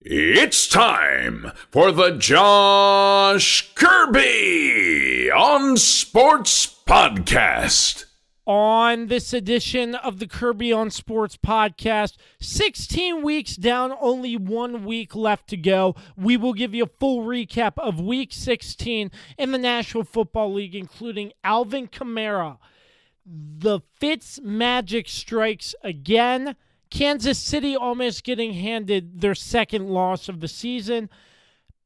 It's time for the Josh Kirby on Sports Podcast. On this edition of the Kirby on Sports Podcast, 16 weeks down, only 1 week left to go. We will give you a full recap of Week 16 in the National Football League, including Alvin Kamara. The Fitzmagic strikes again. Kansas City almost getting handed their second loss of the season.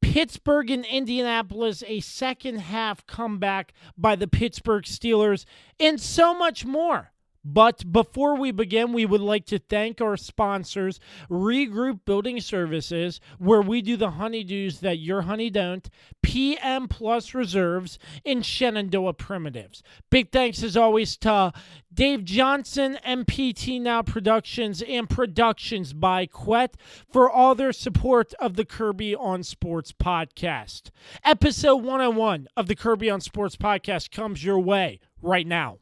Pittsburgh and Indianapolis, a second half comeback by the Pittsburgh Steelers, and so much more. But before we begin, we would like to thank our sponsors, Regroup Building Services, where we do the honeydews that your honey don't, PM Plus Reserves, and Shenandoah Primitives. Big thanks as always to Dave Johnson, MPT Now Productions, and Productions by Quet for all their support of the Kirby on Sports Podcast. Episode 101 of the Kirby on Sports Podcast comes your way right now.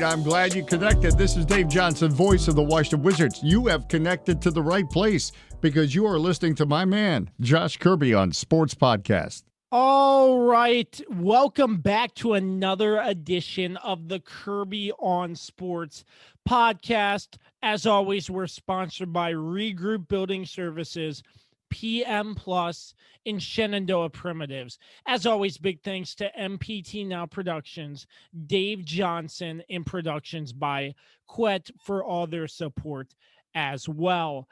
I'm glad you connected. This is Dave Johnson, voice of the Washington Wizards. You have connected to the right place because you are listening to my man, Josh Kirby, on Sports Podcast. All right. Welcome back to another edition of the Kirby on Sports Podcast. As always, we're sponsored by Regroup Building Services, PM Plus, and Shenandoah Primitives. As always, big thanks to MPT Now Productions, Dave Johnson, and Productions by Quet for all their support as well.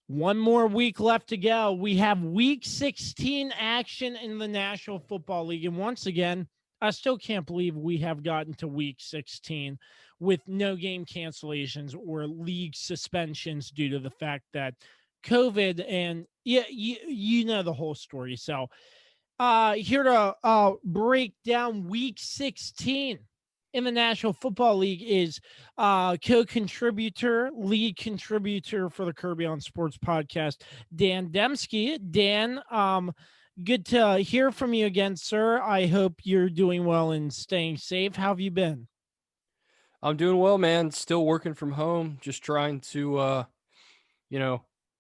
One more week left to go. We have Week 16 action in the National Football League. And once again, I still can't believe we have gotten to Week 16 with no game cancellations or league suspensions due to the fact that COVID and you know the whole story. So here to break down Week 16 in the National Football League is co-contributor, lead contributor for the Kirby on Sports Podcast, Dan Dembski. Dan, good to hear from you again, sir. I hope you're doing well and staying safe. How have you been? I'm doing well, man. Still working from home, just trying to,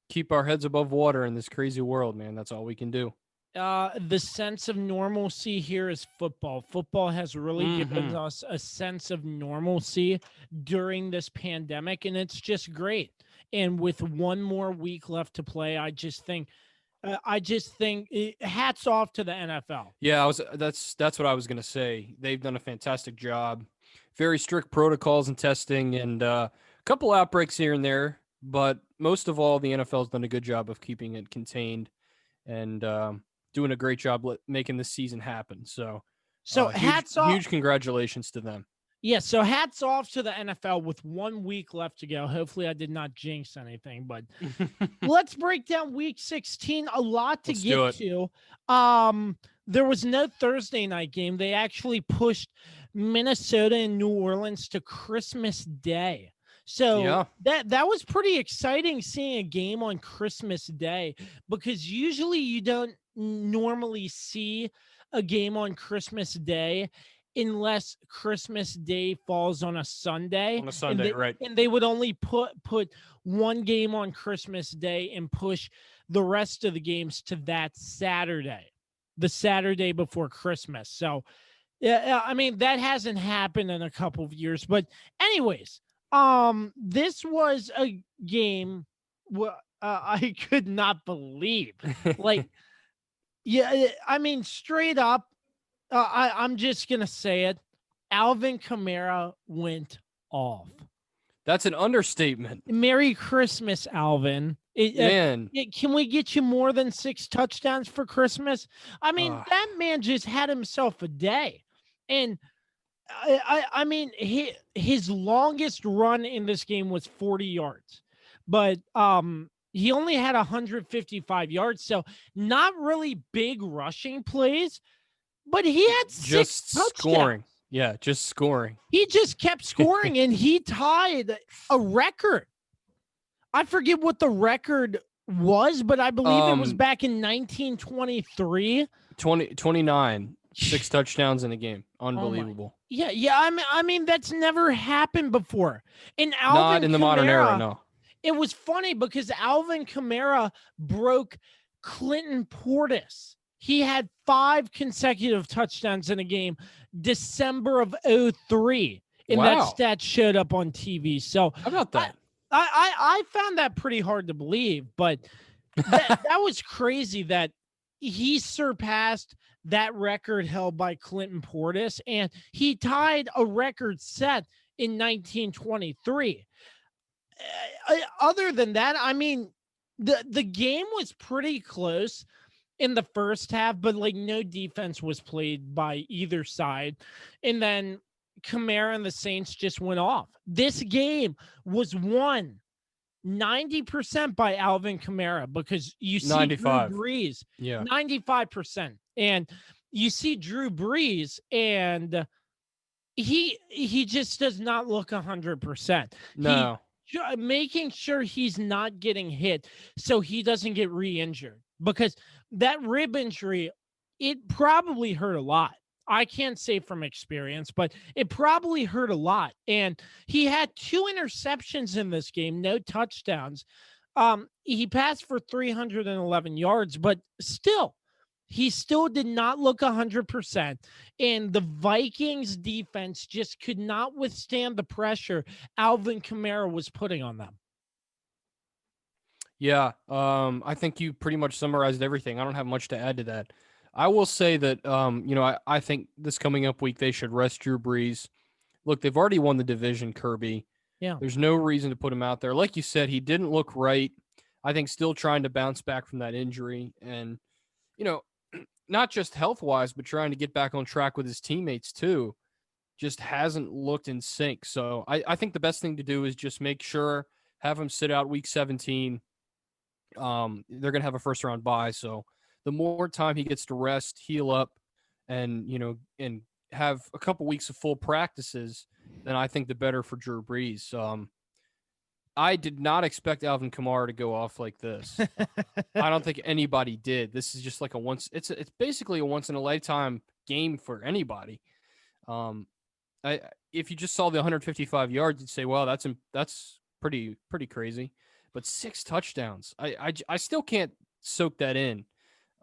keep our heads above water in this crazy world, man. That's all we can do. The sense of normalcy here is football. Football has really given us a sense of normalcy during this pandemic, and it's just great. And with one more week left to play, I just think hats off to the NFL. Yeah, that's what I was going to say. They've done a fantastic job. Very strict protocols and testing, and a couple outbreaks here and there. But most of all, the NFL's done a good job of keeping it contained and doing a great job making this season happen. So hats off. Huge congratulations to them. Yeah, so hats off to the NFL with 1 week left to go. Hopefully I did not jinx anything, but let's break down Week 16. A lot to get to. There was no Thursday night game. They actually pushed Minnesota and New Orleans to Christmas Day. So that was pretty exciting seeing a game on Christmas Day, because usually you don't normally see a game on Christmas Day unless Christmas Day falls on a Sunday. On a Sunday, right. And they would only put one game on Christmas Day and push the rest of the games to that Saturday, the Saturday before Christmas. So, yeah, I mean, that hasn't happened in a couple of years. But anyways, this was a game I could not believe. Like, yeah, I mean, straight up, I'm just going to say it. Alvin Kamara went off. That's an understatement. Merry Christmas, Alvin. Can we get you more than 6 touchdowns for Christmas? I mean, that man just had himself a day. And I mean, his longest run in this game was 40 yards, but he only had 155 yards, so not really big rushing plays. But he had six Just touchdowns. scoring. Yeah, just scoring. He just kept scoring, and he tied a record. I forget what the record was, but I believe it was back in 1923. 29, 6 touchdowns in a game. Unbelievable. Yeah. I mean, that's never happened before. And Alvin Not in the modern era, no. It was funny because Alvin Kamara broke Clinton Portis. He had 5 consecutive touchdowns in a game, December of 2003. And that stat showed up on TV. So how about that? I found that pretty hard to believe, but that was crazy that he surpassed that record held by Clinton Portis, and he tied a record set in 1923. Other than that, I mean, the game was pretty close in the first half, but like no defense was played by either side. And then Kamara and the Saints just went off. This game was won 90% by Alvin Kamara because you see 95. Drew Brees, 95%. And you see Drew Brees and he just does not look 100%. No. Making sure he's not getting hit so he doesn't get re-injured, because that rib injury, it probably hurt a lot. I can't say from experience, but it probably hurt a lot. And he had 2 interceptions in this game, no touchdowns. He passed for 311 yards, but he still did not look 100%. And the Vikings defense just could not withstand the pressure Alvin Kamara was putting on them. Yeah, I think you pretty much summarized everything. I don't have much to add to that. I will say that, I think this coming up week, they should rest Drew Brees. Look, they've already won the division, Kirby. Yeah. There's no reason to put him out there. Like you said, he didn't look right. I think still trying to bounce back from that injury and, not just health-wise, but trying to get back on track with his teammates too. Just hasn't looked in sync. So I think the best thing to do is just make sure, have him sit out week 17. They're going to have a first-round bye, so the more time he gets to rest, heal up, and and have a couple weeks of full practices, then I think the better for Drew Brees. I did not expect Alvin Kamara to go off like this. I don't think anybody did. This is just like it's basically a once in a lifetime game for anybody. If you just saw the 155 yards, you'd say, "Well, that's pretty crazy." But 6 touchdowns. I still can't soak that in.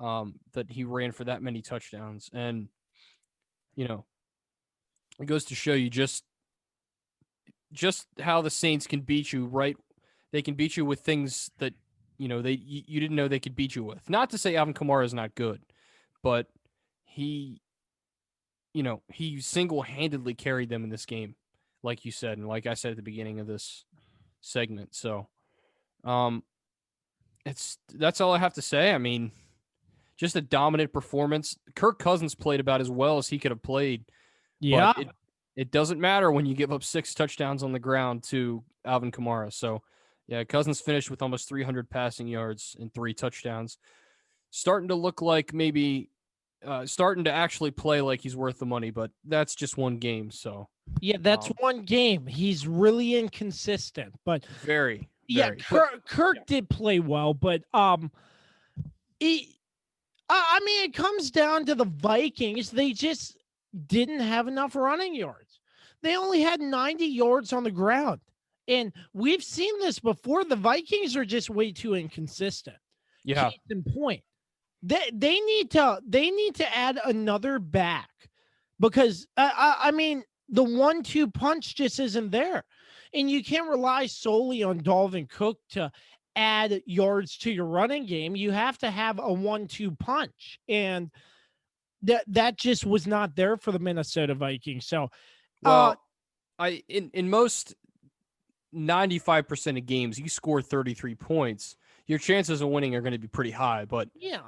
That he ran for that many touchdowns. And, it goes to show you just how the Saints can beat you, right? They can beat you with things that, you didn't know they could beat you with. Not to say Alvin Kamara is not good, but he single-handedly carried them in this game, like you said, and like I said at the beginning of this segment. So, that's all I have to say. I mean, just a dominant performance. Kirk Cousins played about as well as he could have played. Yeah. But it doesn't matter when you give up 6 touchdowns on the ground to Alvin Kamara. So, yeah, Cousins finished with almost 300 passing yards and 3 touchdowns. Starting to look like maybe starting to actually play like he's worth the money, but that's just one game. So, yeah, that's one game. He's really inconsistent, but very. Yeah, Kirk did play well, but it comes down to the Vikings. They just didn't have enough running yards. They only had 90 yards on the ground. And we've seen this before. The Vikings are just way too inconsistent. Yeah. Case in point. They need to add another back because the 1-2 punch just isn't there. And you can't rely solely on Dalvin Cook to add yards to your running game. You have to have a 1-2 punch. And that just was not there for the Minnesota Vikings. So, in most 95% of games, you score 33 points, your chances of winning are going to be pretty high. But yeah,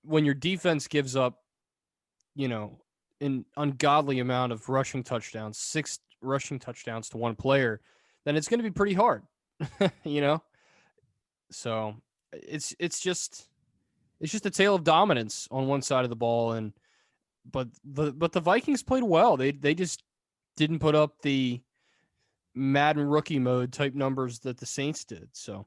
when your defense gives up, an ungodly amount of rushing touchdowns, 6 rushing touchdowns to one player, then it's going to be pretty hard, you know? So it's just a tale of dominance on one side of the ball. But the Vikings played well. They just didn't put up the Madden rookie mode type numbers that the Saints did. So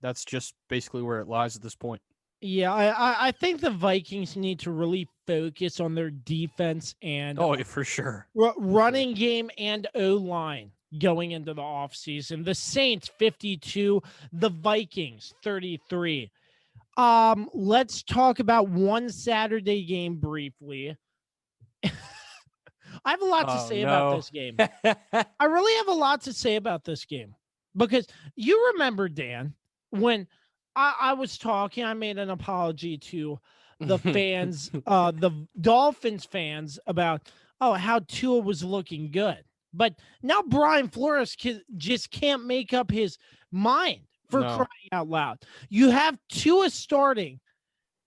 that's just basically where it lies at this point. Yeah, I think the Vikings need to really focus on their defense and for sure. Running game and O-line going into the offseason. The Saints 52, the Vikings 33. Let's talk about one Saturday game briefly. I have a lot to say about this game. I really have a lot to say about this game because you remember, Dan, when I was talking, I made an apology to the fans, the Dolphins fans about, how Tua was looking good. But now Brian Flores just can't make up his mind for crying out loud. You have Tua starting,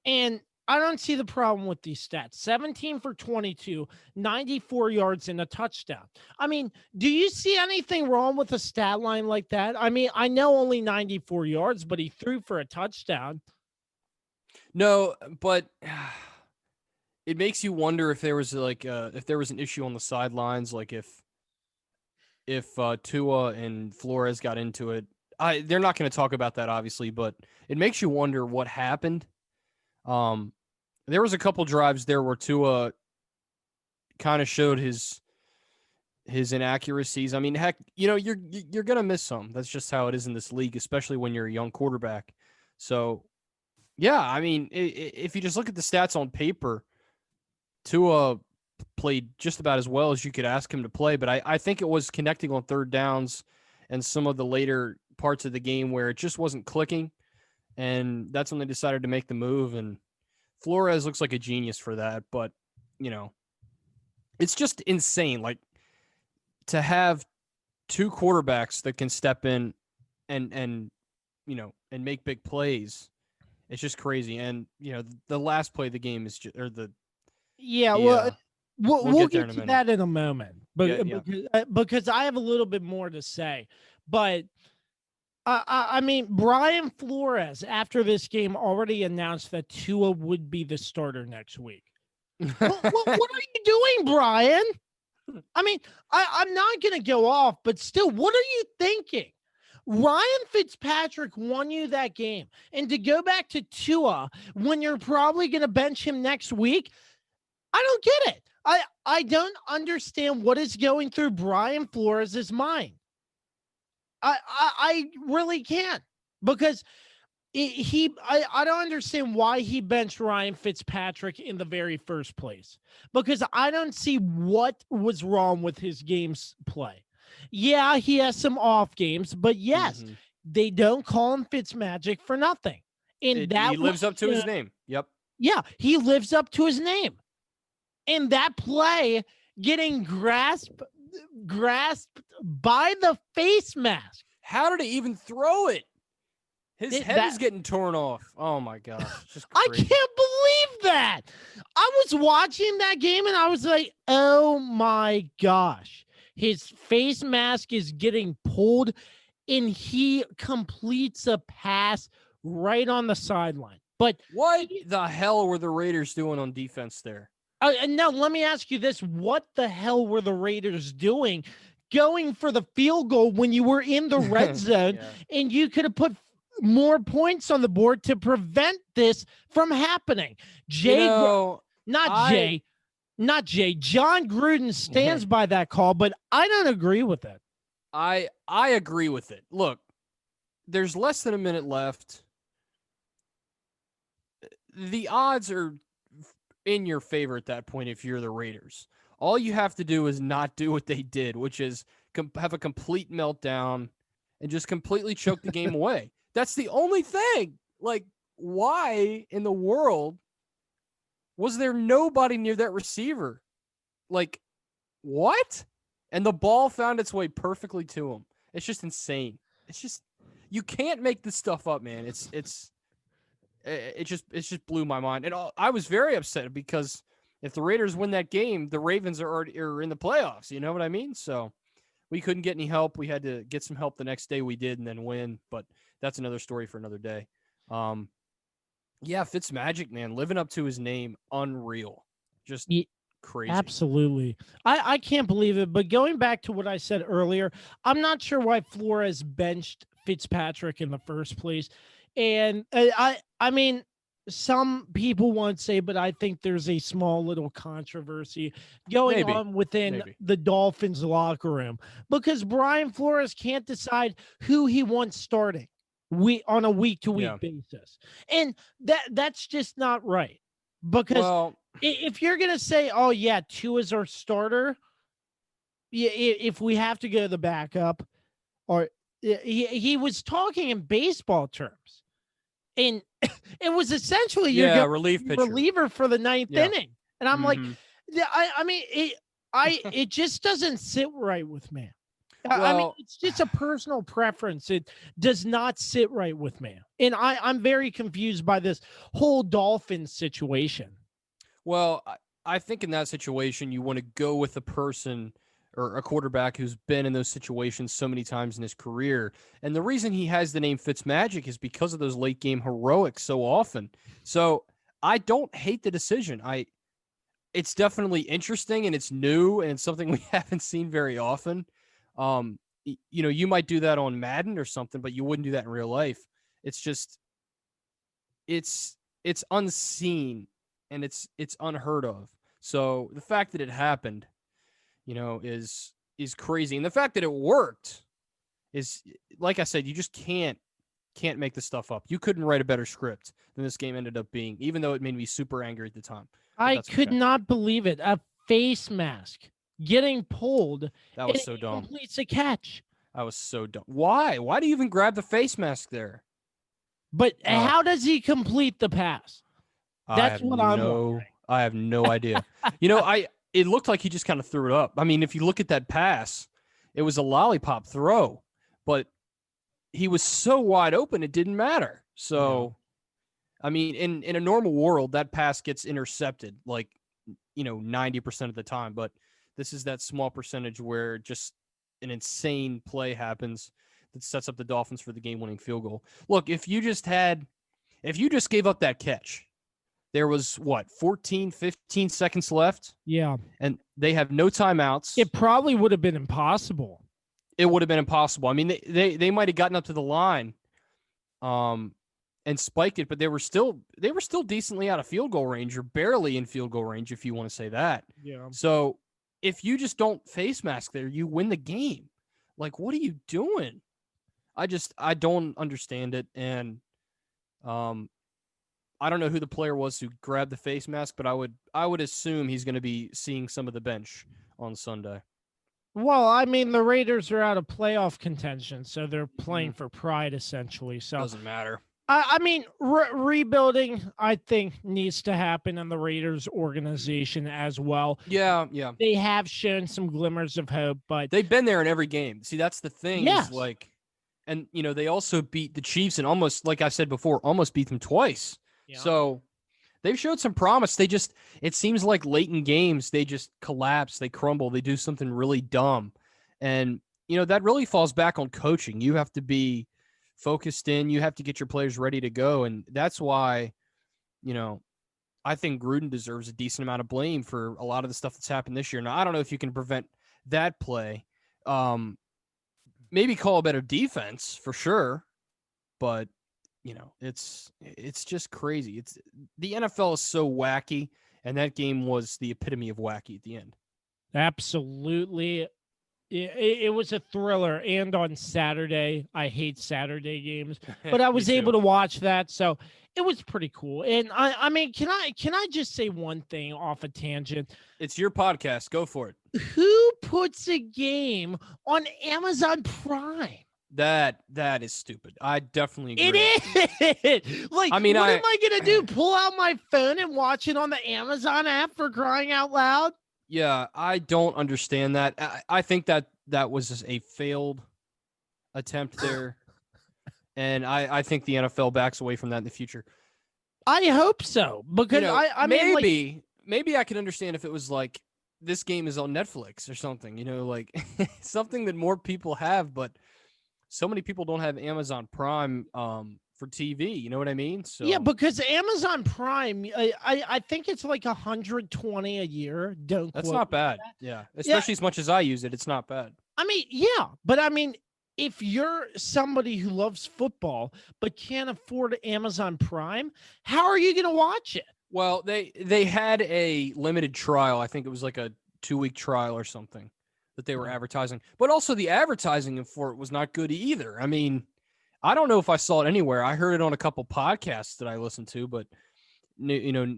and I don't see the problem with these stats. 17 for 22, 94 yards and a touchdown. I mean, do you see anything wrong with a stat line like that? I mean, I know only 94 yards, but he threw for a touchdown. No, but it makes you wonder if there was if there was an issue on the sidelines, like if Tua and Flores got into it. They're not going to talk about that, obviously, but it makes you wonder what happened. There was a couple drives there where Tua kind of showed his inaccuracies. I mean, heck, you're going to miss some. That's just how it is in this league, especially when you're a young quarterback. So, yeah, I mean, if you just look at the stats on paper, Tua played just about as well as you could ask him to play. But I think it was connecting on third downs and some of the later parts of the game where it just wasn't clicking. And that's when they decided to make the move. And Flores looks like a genius for that. But, it's just insane. Like, to have two quarterbacks that can step in and make big plays, it's just crazy. And, the last play of the game is we'll get to that in a moment. But because I have a little bit more to say. But I mean, Brian Flores, after this game, already announced that Tua would be the starter next week. what are you doing, Brian? I mean, I'm not going to go off, but still, what are you thinking? Ryan Fitzpatrick won you that game. And to go back to Tua when you're probably going to bench him next week, I don't get it. I don't understand what is going through Brian Flores' mind. I really can't, because I don't understand why he benched Ryan Fitzpatrick in the very first place, because I don't see what was wrong with his game's play. Yeah, he has some off games, but yes, they don't call him Fitzmagic for nothing. And he lives up to his name. Yep. Yeah, he lives up to his name. And that play getting grasped by the face mask. How did he even throw it? His head is getting torn off. Oh my gosh. I can't believe that. I was watching that game and I was like, oh my gosh. His face mask is getting pulled and he completes a pass right on the sideline. But what the hell were the Raiders doing on defense there? And now let me ask you this. What the hell were the Raiders doing going for the field goal when you were in the red zone and you could have put more points on the board to prevent this from happening? John Gruden stands by that call, but I don't agree with it. I agree with it. Look, there's less than a minute left. The odds are in your favor at that point if you're the Raiders. All you have to do is not do what they did, which is have a complete meltdown and just completely choke the game away. That's the only thing. Like, why in the world was there nobody near that receiver? Like, what? And the ball found its way perfectly to him. It's just insane. It's just, you can't make this stuff up, man. It just blew my mind. And I was very upset because if the Raiders win that game, the Ravens are in the playoffs. You know what I mean? So we couldn't get any help. We had to get some help the next day. We did, and then win. But that's another story for another day. Yeah, Fitzmagic, man, living up to his name, unreal. Just crazy. Absolutely. I can't believe it. But going back to what I said earlier, I'm not sure why Flores benched Fitzpatrick in the first place. And I mean, some people won't say, but I think there's a small little controversy going on within the Dolphins locker room because Brian Flores can't decide who he wants starting on a week-to-week basis. And that's just not right. Because if you're going to say, oh, yeah, Tua's our starter, if we have to go to the backup, or he was talking in baseball terms. And it was essentially your reliever for the ninth inning. And I'm like, I mean, it just doesn't sit right with me. I mean, it's just a personal preference. It does not sit right with me. And I'm very confused by this whole Dolphins situation. Well, I think in that situation, you want to go with a person or a quarterback who's been in those situations so many times in his career. And the reason he has the name Fitzmagic is because of those late game heroics so often. So I don't hate the decision. It's definitely interesting and it's new and it's something we haven't seen very often. You might do that on Madden or something, but you wouldn't do that in real life. It's just, it's unseen and it's unheard of. So the fact that it happened, is crazy. And the fact that it worked is, like I said, you just can't make this stuff up. You couldn't write a better script than this game ended up being, even though it made me super angry at the time. I could not believe it. A face mask getting pulled. That was so dumb. Completes a catch. I was so dumb. Why? Why do you even grab the face mask there? But how does he complete the pass? That's what I'm wondering. I have no idea. It looked like he just kind of threw it up. I mean, if you look at that pass, it was a lollipop throw, but he was so wide open, it didn't matter. So, I mean, in a normal world, that pass gets intercepted 90% of the time, but this is that small percentage where just an insane play happens that sets up the Dolphins for the game-winning field goal. Look, if you just gave up that catch, there was 14, 15 seconds left. Yeah. And they have no timeouts. It probably would have been impossible. It would have been impossible. I mean, they might have gotten up to the line and spiked it, but they were still decently out of field goal range or barely in field goal range, if you want to say that. Yeah. So if you just don't face mask there, you win the game. Like, what are you doing? I don't understand it. And I don't know who the player was who grabbed the face mask, but I would assume he's going to be seeing some of the bench on Sunday. Well, I mean, the Raiders are out of playoff contention, so they're playing for pride, essentially. So doesn't matter. I mean, rebuilding, I think, needs to happen in the Raiders organization as well. Yeah. They have shown some glimmers of hope, but they've been there in every game. See, that's the thing. Yes. And they also beat the Chiefs and almost, like I said before, almost beat them twice. Yeah. So they've showed some promise. It seems like late in games, they just collapse, they crumble, they do something really dumb. And, that really falls back on coaching. You have to be focused in, you have to get your players ready to go. And that's why, I think Gruden deserves a decent amount of blame for a lot of the stuff that's happened this year. Now, I don't know if you can prevent that play. Maybe call a better defense for sure, but it's just crazy. The NFL is so wacky, and that game was the epitome of wacky at the end. Absolutely. It was a thriller. And on Saturday, I hate Saturday games, but I was able to watch that. So it was pretty cool. And I mean, can I just say one thing off a tangent? It's your podcast. Go for it. Who puts a game on Amazon Prime? That is stupid. I definitely agree. It is. What am I going to do? Pull out my phone and watch it on the Amazon app, for crying out loud? Yeah, I don't understand that. I think that was just a failed attempt there. And I think the NFL backs away from that in the future. I hope so. Because maybe I could understand if it was like this game is on Netflix or something, like something that more people have, but so many people don't have Amazon Prime for TV. You know what I mean? Yeah, So because Amazon Prime, I think it's like 120 a year. Don't that's quote not me on bad. that. Yeah. Yeah, Especially as much as I use it, it's not bad. I mean, yeah, but I mean, if you're somebody who loves football but can't afford Amazon Prime, how are you going to watch it? Well, they had a limited trial. I think it was like a 2-week trial or something that they were advertising. But also the advertising for it was not good either. I mean, I don't know if I saw it anywhere. I heard it on a couple podcasts that I listened to, but you're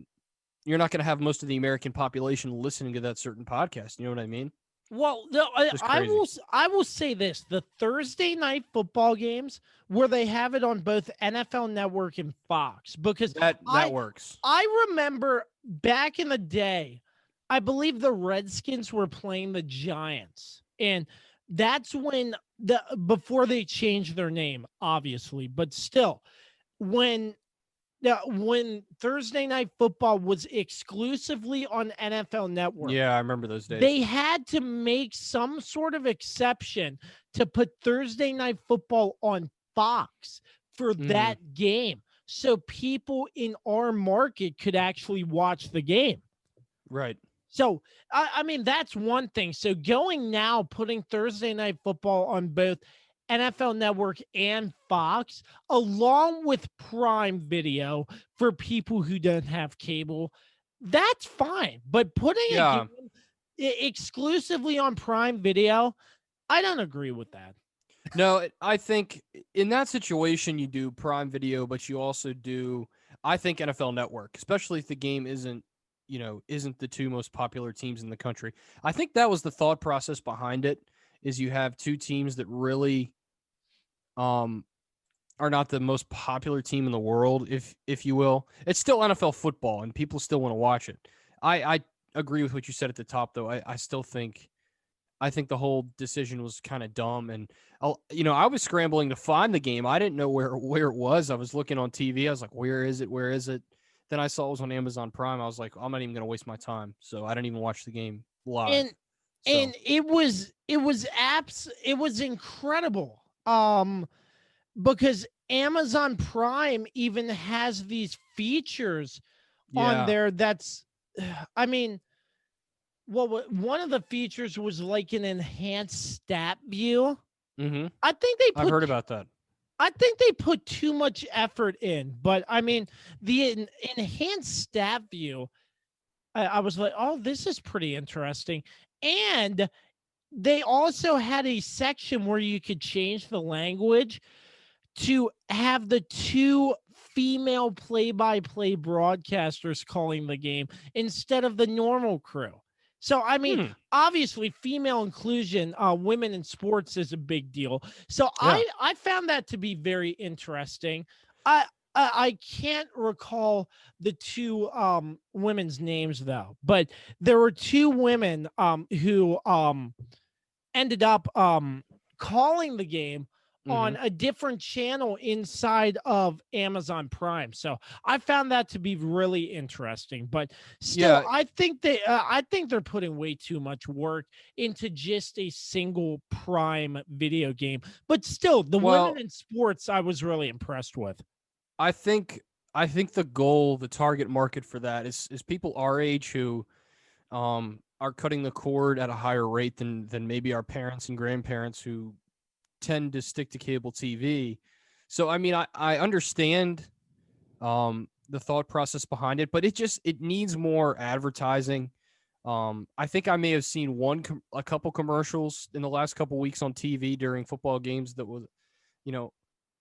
not going to have most of the American population listening to that certain podcast. You know what I mean? Well, no, Just I crazy. will. I will say this: the Thursday night football games where they have it on both NFL Network and Fox, because That works. I remember back in the day, I believe the Redskins were playing the Giants, and that's when before they changed their name, obviously, but still, when when Thursday night football was exclusively on NFL Network, Yeah, I remember those days. they had to make some sort of exception to put Thursday night football on Fox for that game, so people in our market could actually watch the game. Right. So, I mean, that's one thing. So going now, putting Thursday night football on both NFL Network and Fox, along with Prime Video for people who don't have cable, that's fine. But putting Yeah. a game exclusively on Prime Video, I don't agree with that. No, I think in that situation you do Prime Video, but you also do, I think, NFL Network, especially if the game isn't the two most popular teams in the country. I think that was the thought process behind it, is you have two teams that really are not the most popular team in the world, if you will. It's still NFL football and people still want to watch it. I agree with what you said at the top, though. I still think the whole decision was kind of dumb, and I was scrambling to find the game. I didn't know where it was. I was looking on TV. I was like, where is it? Then I saw it was on Amazon Prime. I was like, I'm not even going to waste my time. So I didn't even watch the game live. And it was incredible. Because Amazon Prime even has these features on there that's, I mean, well, one of the features was like an enhanced stat view. Mm-hmm. I've heard about that. I think they put too much effort in, but I mean, the enhanced stat view, I was like, oh, this is pretty interesting. And they also had a section where you could change the language to have the two female play-by-play broadcasters calling the game instead of the normal crew. So, I mean, obviously, female inclusion, women in sports is a big deal. So yeah. I found that to be very interesting. I can't recall the two women's names, though, but there were two women who ended up calling the game on a different channel inside of Amazon Prime. So I found that to be really interesting, but still, I think they're putting way too much work into just a single Prime video game, but still the women in sports, I was really impressed with. I think the goal, the target market for that is people our age who, are cutting the cord at a higher rate than maybe our parents and grandparents who tend to stick to cable TV. So, I mean, I understand the thought process behind it, but it needs more advertising. I think I may have seen a couple commercials in the last couple weeks on TV during football games that was,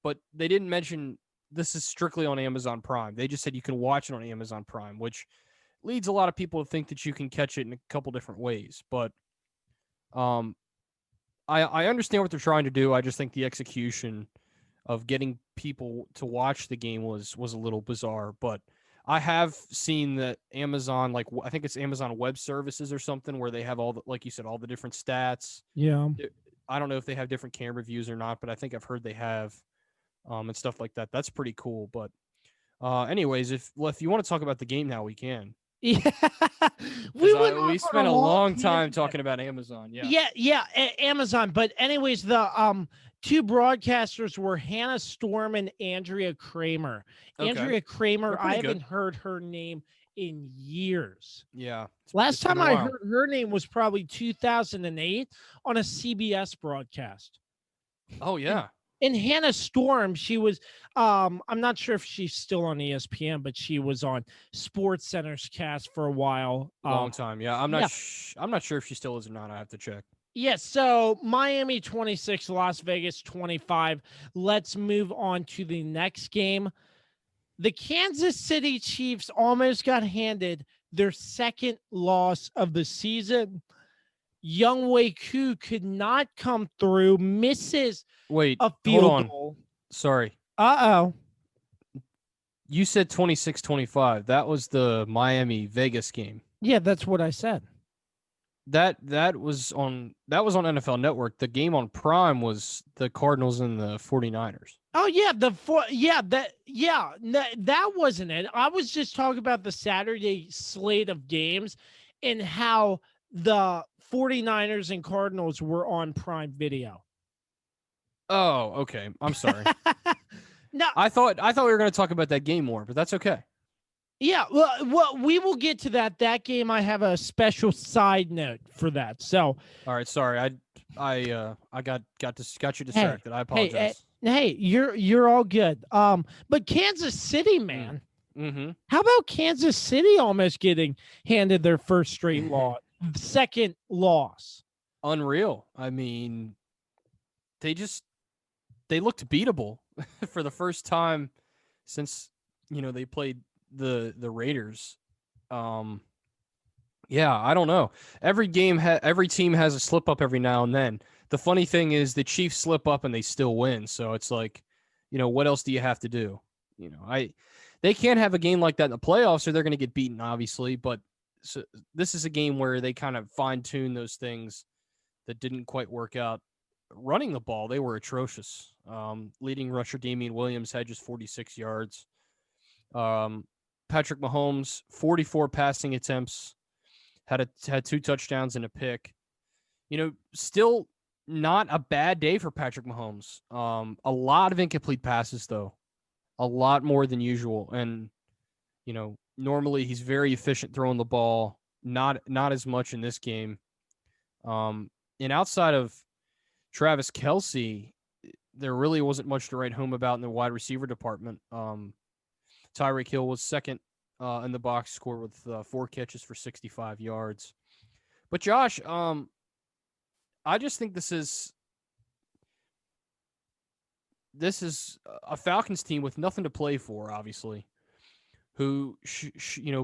but they didn't mention this is strictly on Amazon Prime. They just said you can watch it on Amazon Prime, which leads a lot of people to think that you can catch it in a couple different ways. But I understand what they're trying to do. I just think the execution of getting people to watch the game was a little bizarre. But I have seen that Amazon, like I think it's Amazon Web Services or something, where they have all the, like you said, all the different stats. Yeah. I don't know if they have different camera views or not, but I think I've heard they have, and stuff like that. That's pretty cool. But anyways, if you want to talk about the game now, we can. Yeah. We spent a long time talking about Amazon. Yeah, Amazon. But anyways, the two broadcasters were Hannah Storm and Andrea Kramer. Okay. Andrea Kramer, I good. haven't heard her name in years. Yeah. Last time I heard her name was probably 2008 on a CBS broadcast. Oh, yeah. And Hannah Storm, she was, I'm not sure if she's still on ESPN, but she was on Sports Center's cast for a while. Long time. Yeah. I'm not sure if she still is or not. I have to check. Yes, so Miami 26, Las Vegas 25. Let's move on to the next game. The Kansas City Chiefs almost got handed their second loss of the season. Younghoe Koo could not come through, misses a field goal. Sorry. Uh-oh. You said 26-25. That was the Miami Vegas game. Yeah, that's what I said. That was on NFL Network. The game on Prime was the Cardinals and the 49ers. Oh yeah, that wasn't it. I was just talking about the Saturday slate of games and how the 49ers and Cardinals were on Prime Video. Oh, okay. I'm sorry. No, I thought we were going to talk about that game more, but that's okay. Yeah, well, we will get to that. That game, I have a special side note for that. So, all right, sorry, I got you distracted. I apologize. Hey, you're all good. But Kansas City, man, how about Kansas City almost getting handed their first straight second loss? Unreal. I mean, they looked beatable for the first time since they played the Raiders. Yeah, I don't know. Every team has a slip up every now and then. The funny thing is the Chiefs slip up and they still win. So it's like, what else do you have to do? They can't have a game like that in the playoffs or they're going to get beaten, obviously. But this is a game where they kind of fine-tune those things that didn't quite work out. Running the ball, they were atrocious. Leading rusher Damian Williams had just 46 yards. Patrick Mahomes, 44 passing attempts, had 2 touchdowns and a pick. Still not a bad day for Patrick Mahomes. A lot of incomplete passes, though. A lot more than usual. And, normally he's very efficient throwing the ball. Not as much in this game. And outside of Travis Kelce, there really wasn't much to write home about in the wide receiver department. Tyreek Hill was second in the box score with 4 catches for 65 yards. But Josh, I just think this is a Falcons team with nothing to play for, obviously, who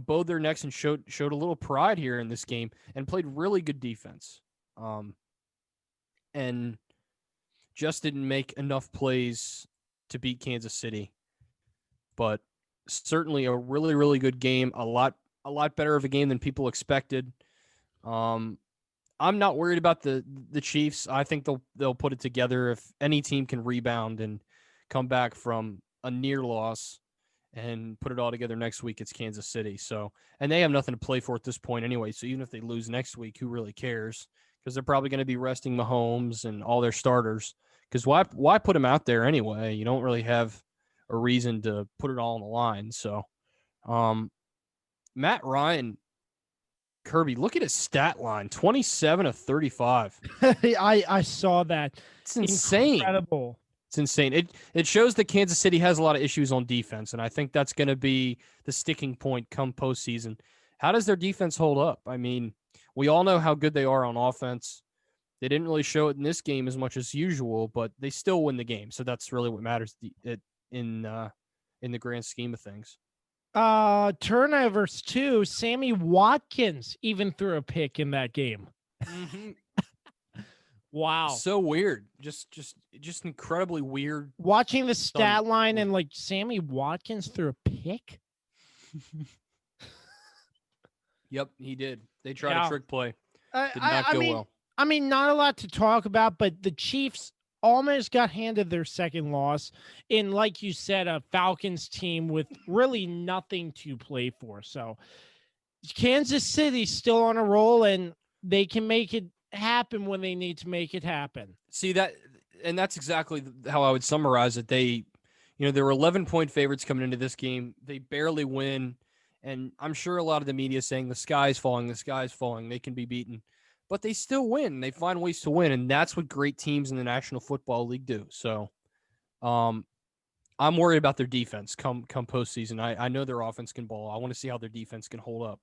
bowed their necks and showed a little pride here in this game and played really good defense, and just didn't make enough plays to beat Kansas City. But certainly a really, really good game. A lot better of a game than people expected. I'm not worried about the Chiefs. I think they'll put it together. If any team can rebound and come back from a near loss and put it all together next week, it's Kansas City. So, and they have nothing to play for at this point anyway. So even if they lose next week, who really cares? Because they're probably going to be resting Mahomes and all their starters. Because why put them out there anyway? You don't really have a reason to put it all on the line. So, Matt Ryan, Kirby, look at his stat line: 27 of 35. I saw that. It's insane. Incredible. It's insane. It shows that Kansas City has a lot of issues on defense, and I think that's going to be the sticking point come postseason. How does their defense hold up? I mean, we all know how good they are on offense. They didn't really show it in this game as much as usual, but they still win the game. So that's really what matters in the grand scheme of things. Turnovers too. Sammy Watkins even threw a pick in that game. Mm-hmm. Wow. So weird. Just incredibly weird. Watching the stat line and like Sammy Watkins threw a pick. Yep, he did. They tried a trick play. Did not go well. I mean, not a lot to talk about, but the Chiefs almost got handed their second loss in, like you said, a Falcons team with really nothing to play for. So Kansas City's still on a roll, and they can make it happen when they need to make it happen. See that, and that's exactly how I would summarize it. They were 11-point favorites coming into this game. They barely win, and I'm sure a lot of the media is saying the sky's falling, they can be beaten. But they still win. They find ways to win, and that's what great teams in the National Football League do. So I'm worried about their defense come postseason. I know their offense can ball. I want to see how their defense can hold up.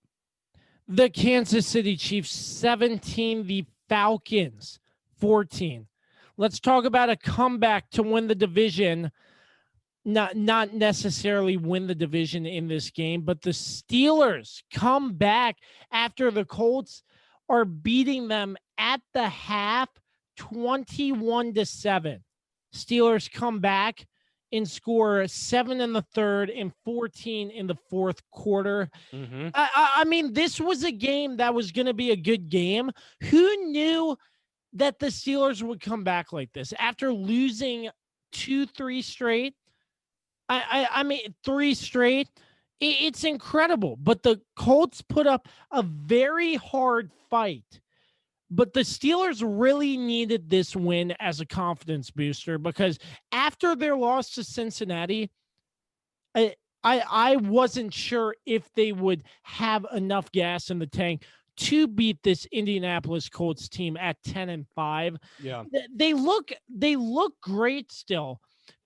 The Kansas City Chiefs 17, the Falcons 14. Let's talk about a comeback to win the division. Not necessarily win the division in this game, but the Steelers come back after the Colts are beating them at the half 21-7. Steelers come back and score 7 in the third and 14 in the fourth quarter. Mm-hmm. I mean, this was a game that was going to be a good game. Who knew that the Steelers would come back like this after losing 2-3 straight? I mean, 3 straight. It's incredible. But the Colts put up a very hard fight. But the Steelers really needed this win as a confidence booster because after their loss to Cincinnati, I wasn't sure if they would have enough gas in the tank to beat this Indianapolis Colts team at 10-5. Yeah. They look great still.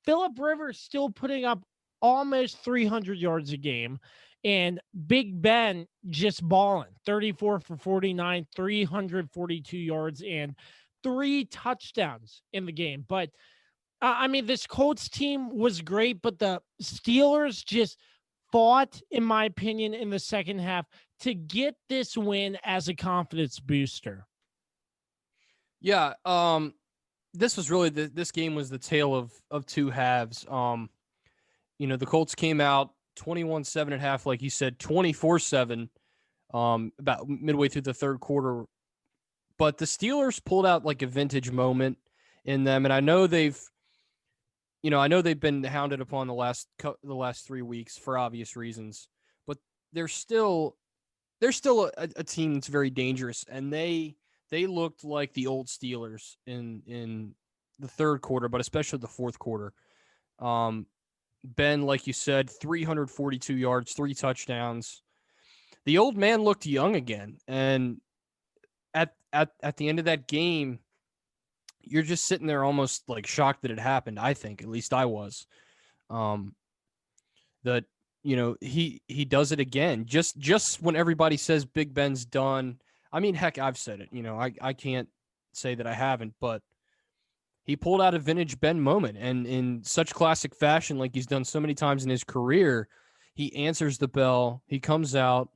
Phillip Rivers still putting up almost 300 yards a game. And Big Ben just balling, 34 for 49, 342 yards, and 3 touchdowns in the game. But, I mean, this Colts team was great, but the Steelers just fought, in my opinion, in the second half to get this win as a confidence booster. Yeah, this was really this game was the tale of two halves. The Colts came out 21-7 at half, like you said, 24-7 about midway through the third quarter. But the Steelers pulled out like a vintage moment in them, and I know they've been hounded upon the last 3 weeks for obvious reasons, but they're still a team that's very dangerous, and they looked like the old Steelers in the third quarter, but especially the fourth quarter. Ben, like you said, 342 yards, 3 touchdowns. The old man looked young again. And at the end of that game, you're just sitting there almost like shocked that it happened, I think. At least I was. That, he does it again. Just when everybody says Big Ben's done. I mean, heck, I've said it. I can't say that I haven't, but he pulled out a vintage Ben moment, and in such classic fashion, like he's done so many times in his career, he answers the bell. He comes out.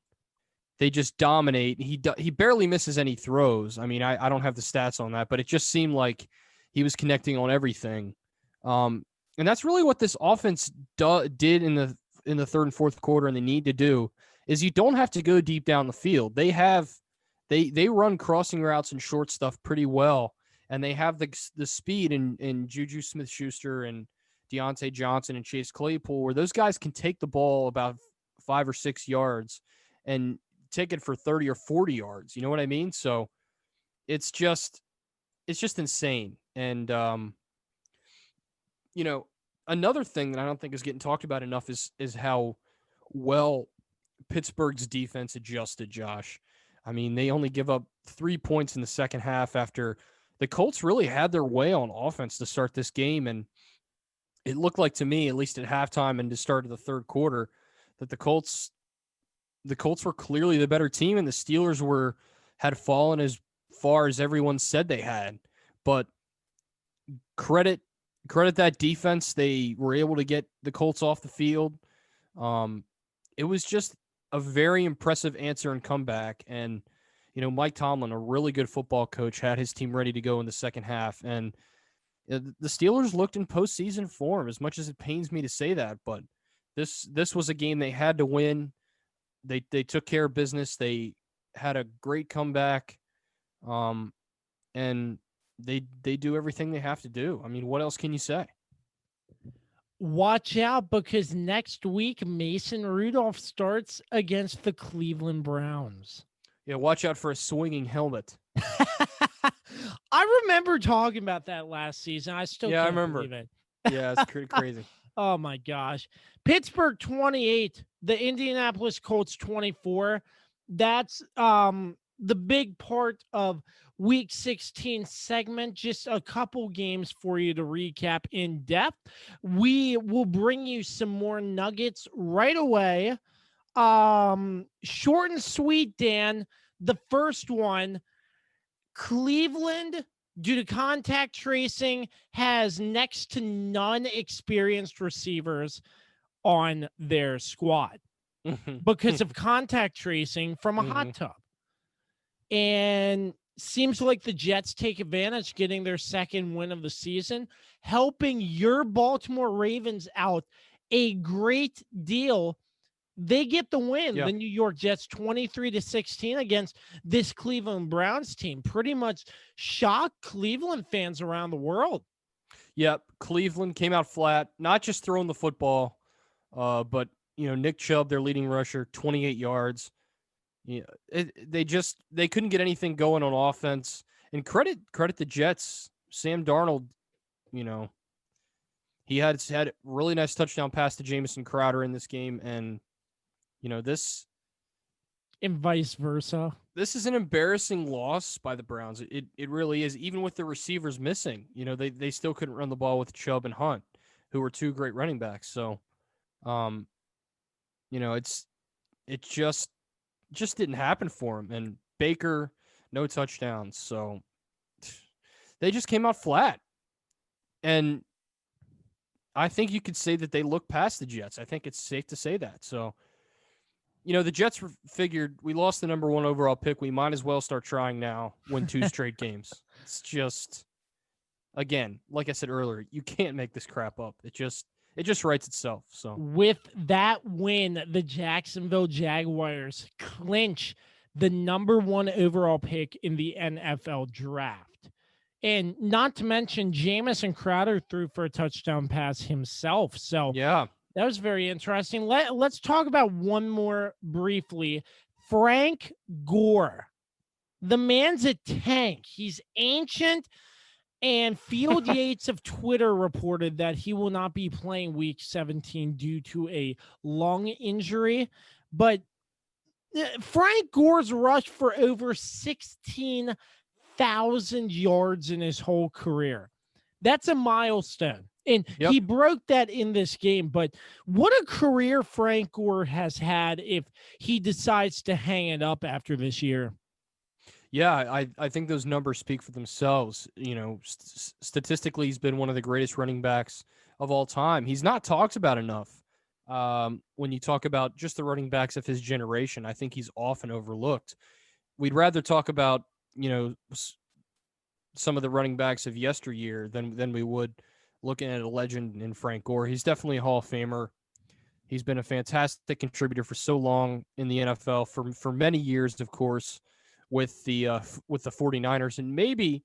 They just dominate. He barely misses any throws. I mean, I don't have the stats on that, but it just seemed like he was connecting on everything. And that's really what this offense did in the third and fourth quarter, and they need to do is you don't have to go deep down the field. They run crossing routes and short stuff pretty well. And they have the speed in Juju Smith-Schuster and Deontay Johnson and Chase Claypool, where those guys can take the ball about 5 or 6 yards and take it for 30 or 40 yards. You know what I mean? So it's just insane. And, another thing that I don't think is getting talked about enough is how well Pittsburgh's defense adjusted, Josh. I mean, they only give up 3 points in the second half after the Colts really had their way on offense to start this game, and it looked like to me, at least at halftime and to start of the third quarter, that the Colts were clearly the better team, and the Steelers had fallen as far as everyone said they had. But credit that defense; they were able to get the Colts off the field. It was just a very impressive answer and comeback, and Mike Tomlin, a really good football coach, had his team ready to go in the second half. And the Steelers looked in postseason form, as much as it pains me to say that. But this was a game they had to win. They took care of business. They had a great comeback. And they do everything they have to do. I mean, what else can you say? watch out because next week Mason Rudolph starts against the Cleveland Browns. Yeah, watch out for a swinging helmet. I remember talking about that last season. I still can't believe it. Yeah, it's crazy. Oh my gosh. Pittsburgh 28, the Indianapolis Colts 24. That's the big part of week 16 segment. Just a couple games for you to recap in depth. We will bring you some more nuggets right away. Short and sweet, Dan. The first one, Cleveland, due to contact tracing, has next to none experienced receivers on their squad because of contact tracing from a hot tub. And seems like the Jets take advantage, getting their second win of the season, helping your Baltimore Ravens out a great deal. They get the win. Yeah. The New York Jets 23-16 against this Cleveland Browns team. Pretty much shocked Cleveland fans around the world. Yep, Cleveland came out flat, not just throwing the football, but Nick Chubb, their leading rusher, 28 yards. Yeah, they couldn't get anything going on offense. And credit the Jets. Sam Darnold, he had a really nice touchdown pass to Jamison Crowder in this game, and this, and vice versa. This is an embarrassing loss by the Browns. It really is. Even with the receivers missing, they still couldn't run the ball with Chubb and Hunt, who were two great running backs. So, it just didn't happen for him. And Baker, no touchdowns. So they just came out flat. And I think you could say that they looked past the Jets. I think it's safe to say that. So, the Jets figured we lost the number 1 overall pick. We might as well start trying now, win 2 straight games. It's just, again, like I said earlier, you can't make this crap up. It just writes itself. So with that win, the Jacksonville Jaguars clinch the number 1 overall pick in the NFL draft. And not to mention, Jamison Crowder threw for a touchdown pass himself. So yeah, that was very interesting. Let's talk about one more briefly. Frank Gore. The man's a tank. He's ancient. And Field Yates of Twitter reported that he will not be playing week 17 due to a lung injury. But Frank Gore's rushed for over 16,000 yards in his whole career. That's a milestone. And he broke that in this game. But what a career Frank Gore has had if he decides to hang it up after this year. Yeah, I think those numbers speak for themselves. Statistically, he's been one of the greatest running backs of all time. He's not talked about enough. When you talk about just the running backs of his generation, I think he's often overlooked. We'd rather talk about, some of the running backs of yesteryear than we would looking at a legend in Frank Gore. He's definitely a Hall of Famer. He's been a fantastic contributor for so long in the NFL, for many years, of course, with the 49ers. And maybe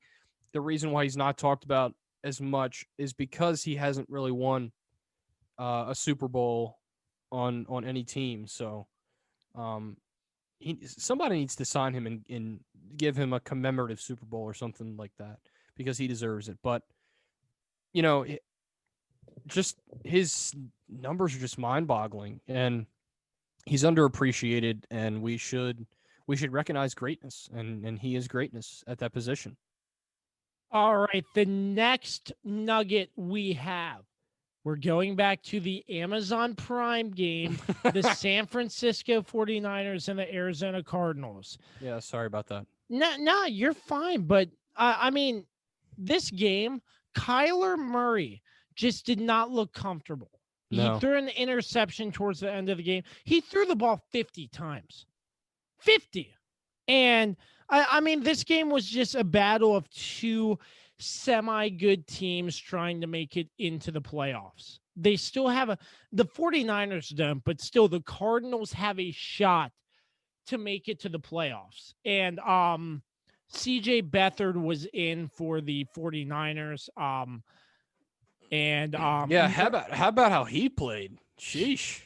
the reason why he's not talked about as much is because he hasn't really won a Super Bowl on any team. So somebody needs to sign him and give him a commemorative Super Bowl or something like that, because he deserves it. But just his numbers are just mind-boggling, and he's underappreciated, and we should recognize greatness, and he is greatness at that position. All right, the next nugget we have, we're going back to the Amazon Prime game, the San Francisco 49ers and the Arizona Cardinals. Yeah, sorry about that. No, you're fine. But, I mean, this game, Kyler Murray just did not look comfortable. No. He threw an interception towards the end of the game. He threw the ball 50 times. 50. And, I mean, this game was just a battle of two semi-good teams trying to make it into the playoffs. They still have the 49ers don't, but still the Cardinals have a shot to make it to the playoffs. And CJ Beathard was in for the 49ers. And Yeah, how about how he played? Sheesh.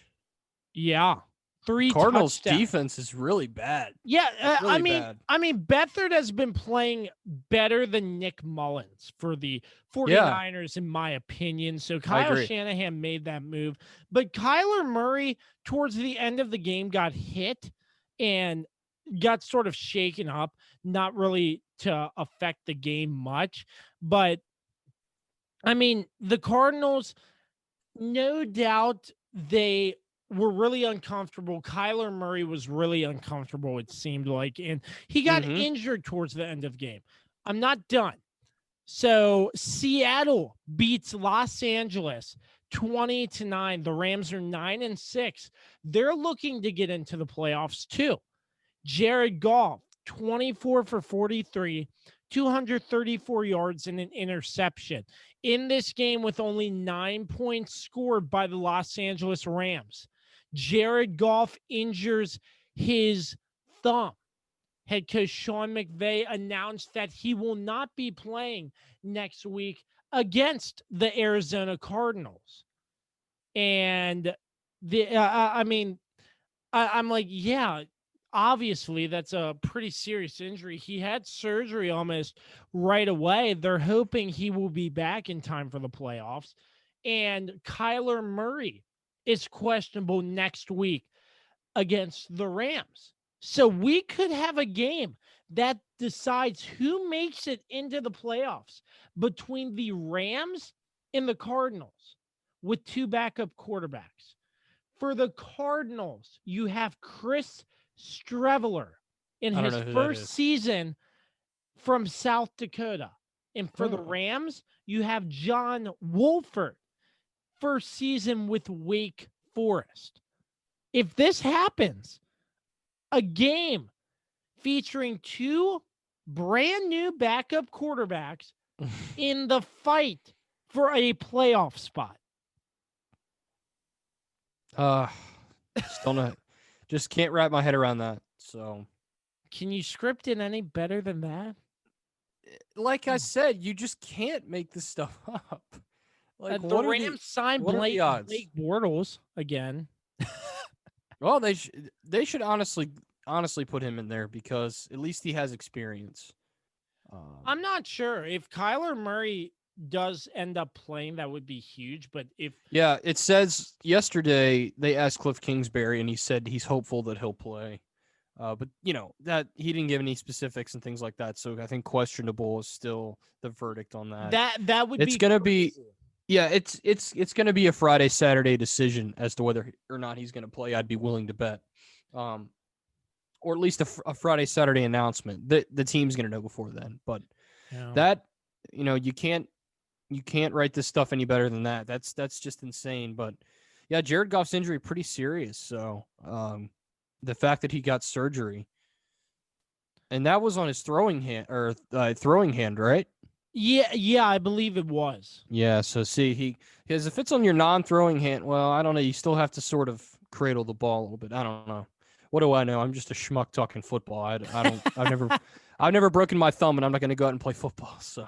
Yeah. 3 Cardinals touchdowns. defense is really bad. Yeah, Really bad. I mean, Beathard has been playing better than Nick Mullins for the 49ers, in my opinion. So Kyle agree. Shanahan made that move. But Kyler Murray, towards the end of the game, got hit and got sort of shaken up, not really to affect the game much. But, I mean, the Cardinals, no doubt they were really uncomfortable. Kyler Murray was really uncomfortable, it seemed like, and he got injured towards the end of the game. I'm not done. So Seattle beats Los Angeles 20-9. The Rams are 9-6. They're looking to get into the playoffs too. Jared Goff, 24 for 43, 234 yards and an interception. In this game with only 9 points scored by the Los Angeles Rams, Jared Goff injures his thumb. Head coach Sean McVay announced that he will not be playing next week against the Arizona Cardinals. And I'm like, yeah, obviously that's a pretty serious injury. He had surgery almost right away. They're hoping he will be back in time for the playoffs. And Kyler Murray is questionable next week against the Rams. So we could have a game that decides who makes it into the playoffs between the Rams and the Cardinals with 2 backup quarterbacks. For the Cardinals, you have Chris Streveler in his first season from South Dakota. And for the Rams, you have John Wolford, first season with Wake Forest. If this happens, a game featuring 2 brand new backup quarterbacks in the fight for a playoff spot. Just can't wrap my head around that. So, can you script it any better than that? Like I said, you just can't make this stuff up. Like the Rams signed Blake Bortles again. Well, they should honestly put him in there because at least he has experience. I'm not sure if Kyler Murray does end up playing, that would be huge. But it says yesterday they asked Cliff Kingsbury and he said he's hopeful that he'll play. But that he didn't give any specifics and things like that. So I think questionable is still the verdict on that. That would it's going to be. Yeah, it's going to be a Friday, Saturday decision as to whether or not he's going to play. I'd be willing to bet, or at least a Friday, Saturday announcement. The team's going to know before then. But that you can't write this stuff any better than that. That's just insane. But yeah, Jared Goff's injury pretty serious. So the fact that he got surgery, and that was on his throwing hand, right? Yeah, I believe it was. Yeah, so see, because if it's on your non-throwing hand, well, I don't know. You still have to sort of cradle the ball a little bit. I don't know. What do I know? I'm just a schmuck talking football. I've never broken my thumb, and I'm not going to go out and play football. So,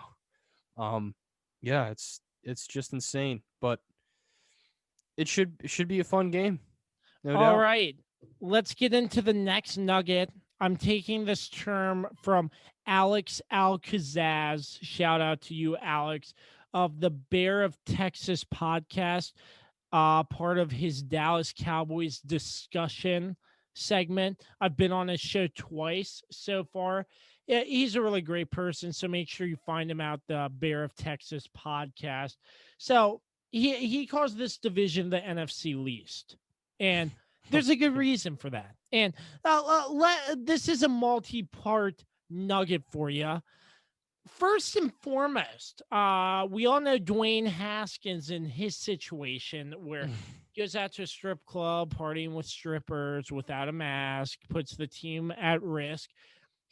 yeah, it's just insane. But it should be a fun game. No doubt. All right, let's get into the next nugget. I'm taking this term from Alex Alcazaz. Shout out to you, Alex, of the Bear of Texas podcast, part of his Dallas Cowboys discussion segment. I've been on his show twice so far. Yeah, he's a really great person, so make sure you find him out, the Bear of Texas podcast. So he calls this division the NFC Least, and there's a good reason for that. And this is a multi-part nugget for you. First and foremost, we all know Dwayne Haskins in his situation where he goes out to a strip club, partying with strippers without a mask, puts the team at risk.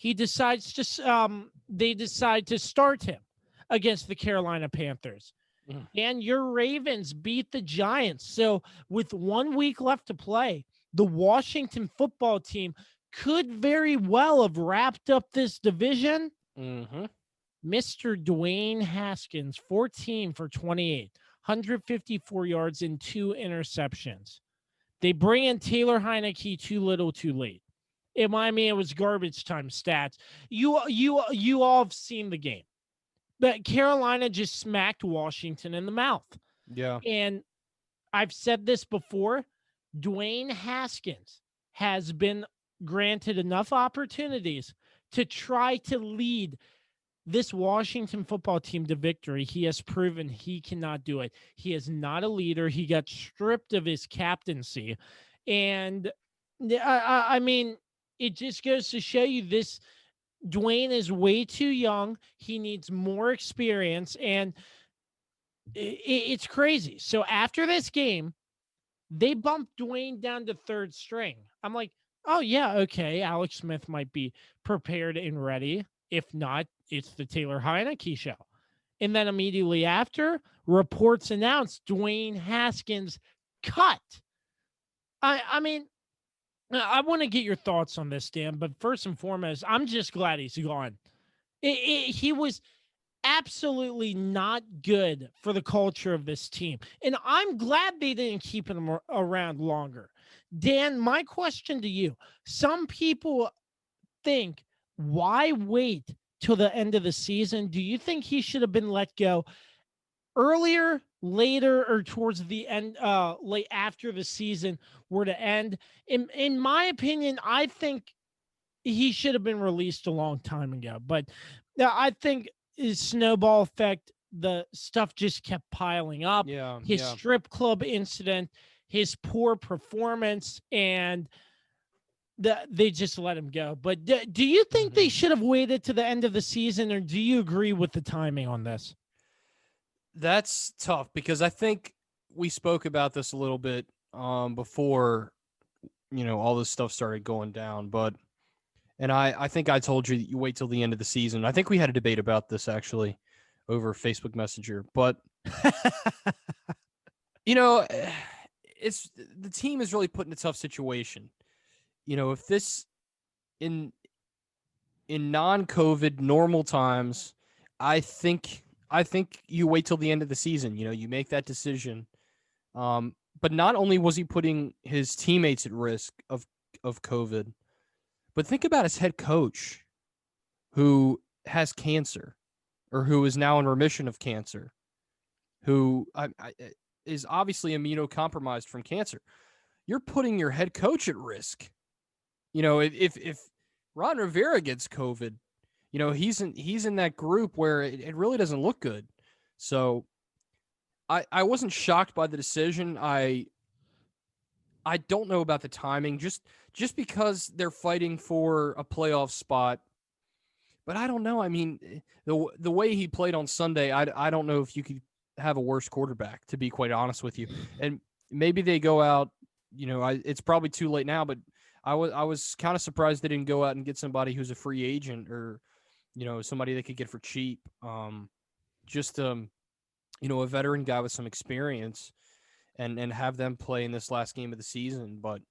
They decide to start him against the Carolina Panthers. And your Ravens beat the Giants. So with 1 week left to play, the Washington football team could very well have wrapped up this division. Mr. Dwayne Haskins, 14 for 28, 154 yards and 2 interceptions. They bring in Taylor Heineke too little, too late. In Miami, it was garbage time stats. You all have seen the game. But Carolina just smacked Washington in the mouth. Yeah. And I've said this before, Dwayne Haskins has been granted enough opportunities to try to lead this Washington football team to victory. He has proven he cannot do it. He is not a leader. He got stripped of his captaincy. And I mean, it just goes to show you this Dwayne is way too young. He needs more experience, and it's crazy. So after this game, they bumped Dwayne down to third string. I'm like, oh, yeah, okay, Alex Smith might be prepared and ready. If not, it's the Taylor Heineke show. And then immediately after, reports announced Dwayne Haskins cut. I mean, I want to get your thoughts on this, Dan, but first and foremost, I'm just glad he's gone. He was absolutely not good for the culture of this team, and I'm glad they didn't keep him around longer. Dan, my question to you, some people think, why wait till the end of the season? Do you think he should have been let go earlier, later, or towards the end, late after the season were to end? In my opinion, I think he should have been released a long time ago. But I think his snowball effect, the stuff just kept piling up. His strip club incident, his poor performance, and they just let him go. But do you think they should have waited to the end of the season, or do you agree with the timing on this? That's tough because I think we spoke about this a little bit before, all this stuff started going down. And I think I told you that you wait till the end of the season. I think we had a debate about this actually over Facebook Messenger. But, it's the team is really put in a tough situation. If this in non-COVID normal times, I think you wait till the end of the season. You make that decision. But not only was he putting his teammates at risk of COVID, but think about his head coach who has cancer or who is now in remission of cancer, who is obviously immunocompromised from cancer. You're putting your head coach at risk. If Ron Rivera gets COVID, he's in that group where it really doesn't look good. So I wasn't shocked by the decision. I don't know about the timing, just because they're fighting for a playoff spot. But I don't know. I mean, the way he played on Sunday, I don't know if you could have a worse quarterback, to be quite honest with you. And maybe they go out, it's probably too late now, but I was kind of surprised they didn't go out and get somebody who's a free agent or, somebody they could get for cheap. A veteran guy with some experience and have them play in this last game of the season. But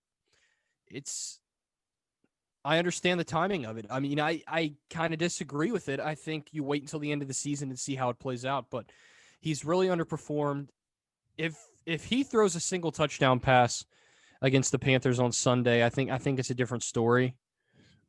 I understand the timing of it. I mean, I kind of disagree with it. I think you wait until the end of the season and see how it plays out, but he's really underperformed. If he throws a single touchdown pass against the Panthers on Sunday, I think it's a different story.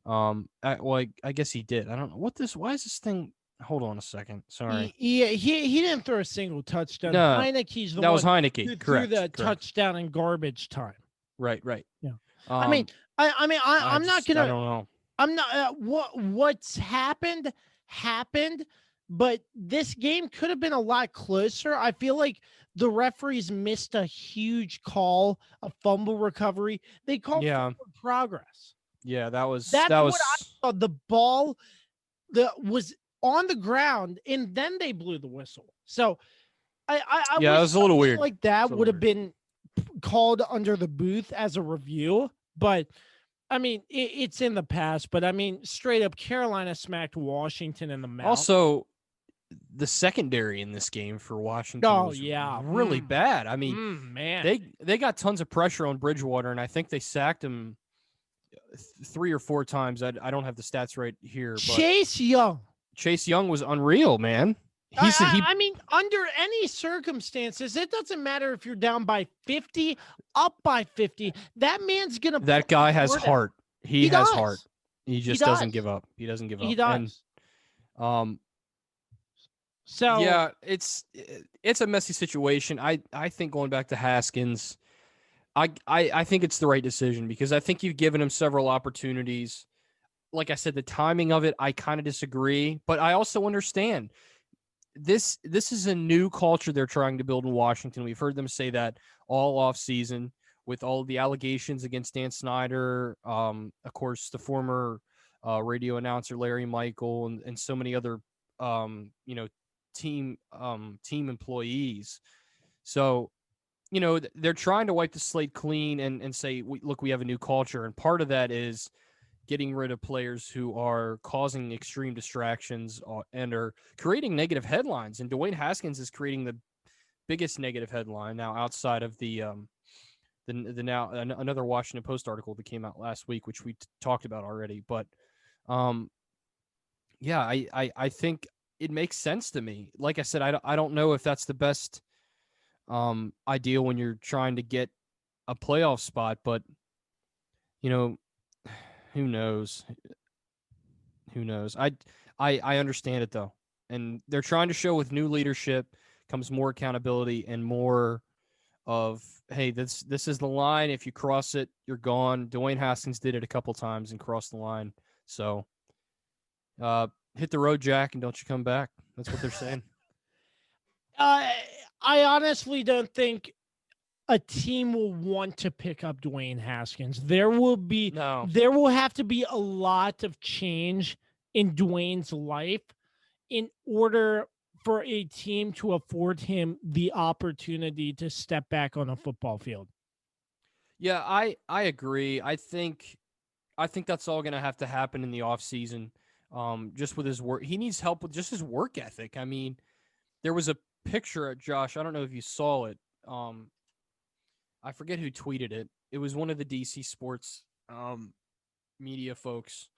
I guess he did. I don't know why is this thing? Hold on a second. Sorry. He didn't throw a single touchdown. No, Heineke's the that one was Heineke. who Correct. threw the touchdown in garbage time. Right. Yeah. I'm not gonna. I don't know. I'm not. What's happened, but this game could have been a lot closer. I feel like the referees missed a huge call, a fumble recovery. They called forward progress. Yeah, that's what I saw. The ball that was on the ground, and then they blew the whistle. So I it was a little weird. Like that would have been called under the booth as a review, but I mean, it's in the past. But I mean, straight up, Carolina smacked Washington in the mouth. Also, the secondary in this game for Washington was really bad. I mean, man, they got tons of pressure on Bridgewater, and I think they sacked him 3 or 4 times. I don't have the stats right here. But Chase Young was unreal, man. I mean, under any circumstances, it doesn't matter if you're down by 50, up by 50. That man's going to. That guy has heart. He has does. heart. He just doesn't give up. He doesn't give up. He does. And, so yeah, it's a messy situation. I think going back to Haskins, I think it's the right decision because I think you've given him several opportunities. Like I said, the timing of it, I kind of disagree, but I also understand this is a new culture they're trying to build in Washington. We've heard them say that all off season with all of the allegations against Dan Snyder, of course, the former radio announcer Larry Michael, and so many other team employees. So, they're trying to wipe the slate clean and say, look, we have a new culture. And part of that is getting rid of players who are causing extreme distractions and are creating negative headlines. And Dwayne Haskins is creating the biggest negative headline now outside of the now another Washington Post article that came out last week, which we talked about already. But yeah, I think it makes sense to me. Like I said, I don't know if that's the best ideal when you're trying to get a playoff spot, but who knows? Who knows? I understand it though. And they're trying to show with new leadership comes more accountability and more of, hey, this is the line. If you cross it, you're gone. Dwayne Haskins did it a couple times and crossed the line. So hit the road, Jack, and don't you come back. That's what they're saying. I honestly don't think a team will want to pick up Dwayne Haskins. There will have to be a lot of change in Dwayne's life in order for a team to afford him the opportunity to step back on a football field. Yeah, I agree. I think that's all going to have to happen in the offseason. Just with his work. He needs help with just his work ethic. I mean, there was a picture, Josh, I don't know if you saw it. I forget who tweeted it. It was one of the DC sports media folks,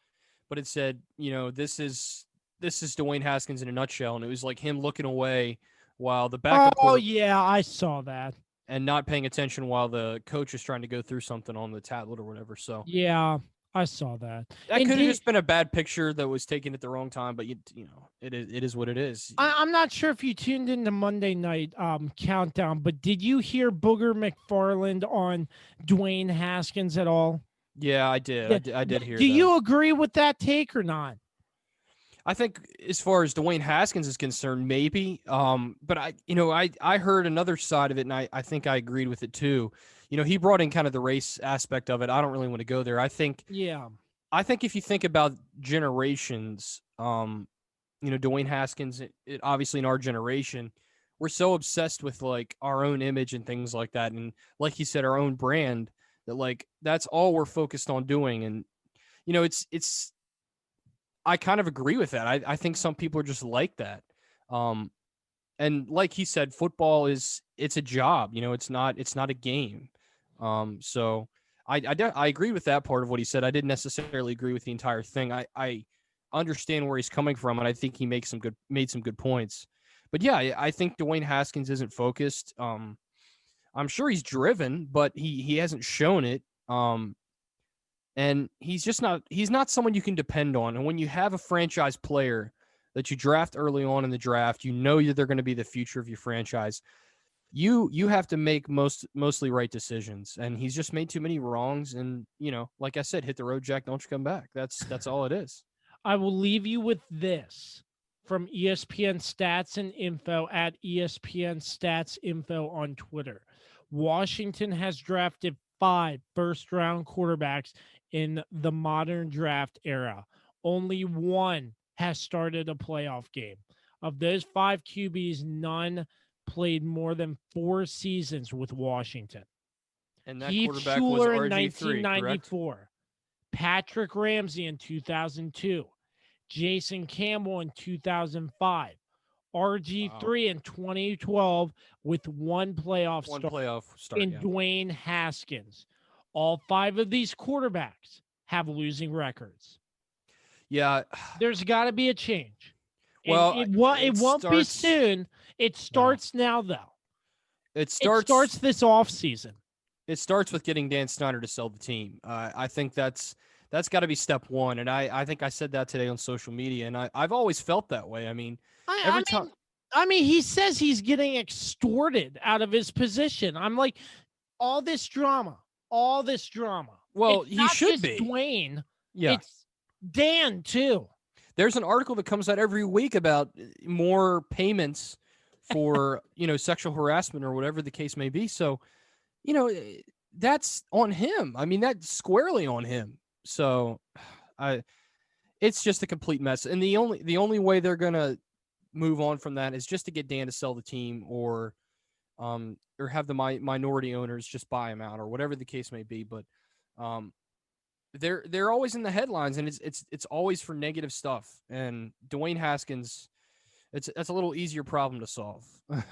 but it said, this is Dwayne Haskins in a nutshell, and it was like him looking away while the backup. Oh yeah, I saw that. And not paying attention while the coach is trying to go through something on the tablet or whatever. So yeah, I saw that. That could have just been a bad picture that was taken at the wrong time, but it is what it is. I'm not sure if you tuned into Monday Night Countdown, but did you hear Booger McFarland on Dwayne Haskins at all? Yeah, I did. Yeah. I did hear that. Do you agree with that take or not? I think as far as Dwayne Haskins is concerned, maybe. But I heard another side of it, and I think I agreed with it too. He brought in kind of the race aspect of it. I don't really want to go there. I think if you think about generations, Dwayne Haskins, obviously in our generation, we're so obsessed with like our own image and things like that. And like you said, our own brand, that like, that's all we're focused on doing. And, I kind of agree with that. I think some people are just like that. And like he said, football it's a job, it's not a game. So I agree with that part of what he said. I didn't necessarily agree with the entire thing. I understand where he's coming from, and I think he made some good points. But yeah, I think Dwayne Haskins isn't focused. I'm sure he's driven, but he hasn't shown it. And he's not someone you can depend on. And when you have a franchise player that you draft early on in the draft, they're going to be the future of your franchise. You have to make mostly right decisions, and he's just made too many wrongs. And like I said, hit the road, Jack. Don't you come back. That's all it is. I will leave you with this from ESPN Stats and Info at ESPN Stats Info on Twitter. Washington has drafted 5 first-round quarterbacks in the modern draft era. Only one has started a playoff game. Of those 5 QBs, none played more than 4 seasons with Washington. And that Keith quarterback Schuler was in RG3, 1994. correct? Patrick Ramsey in 2002. Jason Campbell in 2005. RG3 in 2012 with one playoff start in Dwayne Haskins. All 5 of these quarterbacks have losing records. Yeah. There's got to be a change. Well, it won't be soon. It starts now, though. It starts this offseason. It starts with getting Dan Snyder to sell the team. I think that's got to be step one. And I think I said that today on social media, and I've always felt that way. I mean, every time. I mean, he says he's getting extorted out of his position. I'm like, all this drama. Well, it's he not should just be. Dwayne. Yeah. It's Dan, too. There's an article that comes out every week about more payments for, sexual harassment or whatever the case may be. So, that's on him. I mean, that's squarely on him. So it's just a complete mess. And the only way they're going to move on from that is just to get Dan to sell the team or have the minority owners just buy him out or whatever the case may be. But they're always in the headlines, and it's always for negative stuff. And Dwayne Haskins, that's a little easier problem to solve.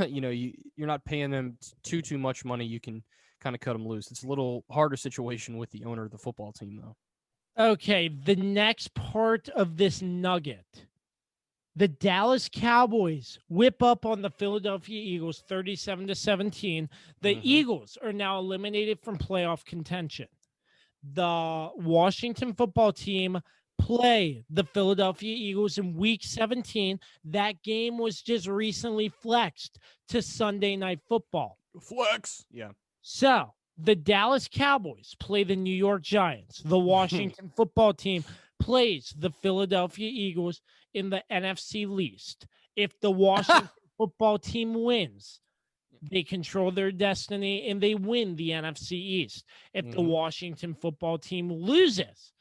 You're not paying them too much money. You can kind of cut them loose. It's a little harder situation with the owner of the football team, though. Okay, the next part of this nugget. The Dallas Cowboys whip up on the Philadelphia Eagles 37-17. The Eagles are now eliminated from playoff contention. The Washington football team play the Philadelphia Eagles in Week 17. That game was just recently flexed to Sunday Night Football. Flex. Yeah. So the Dallas Cowboys play the New York Giants. The Washington football team plays the Philadelphia Eagles in the NFC Least. If the Washington football team wins, they control their destiny and they win the NFC East. If the Washington football team loses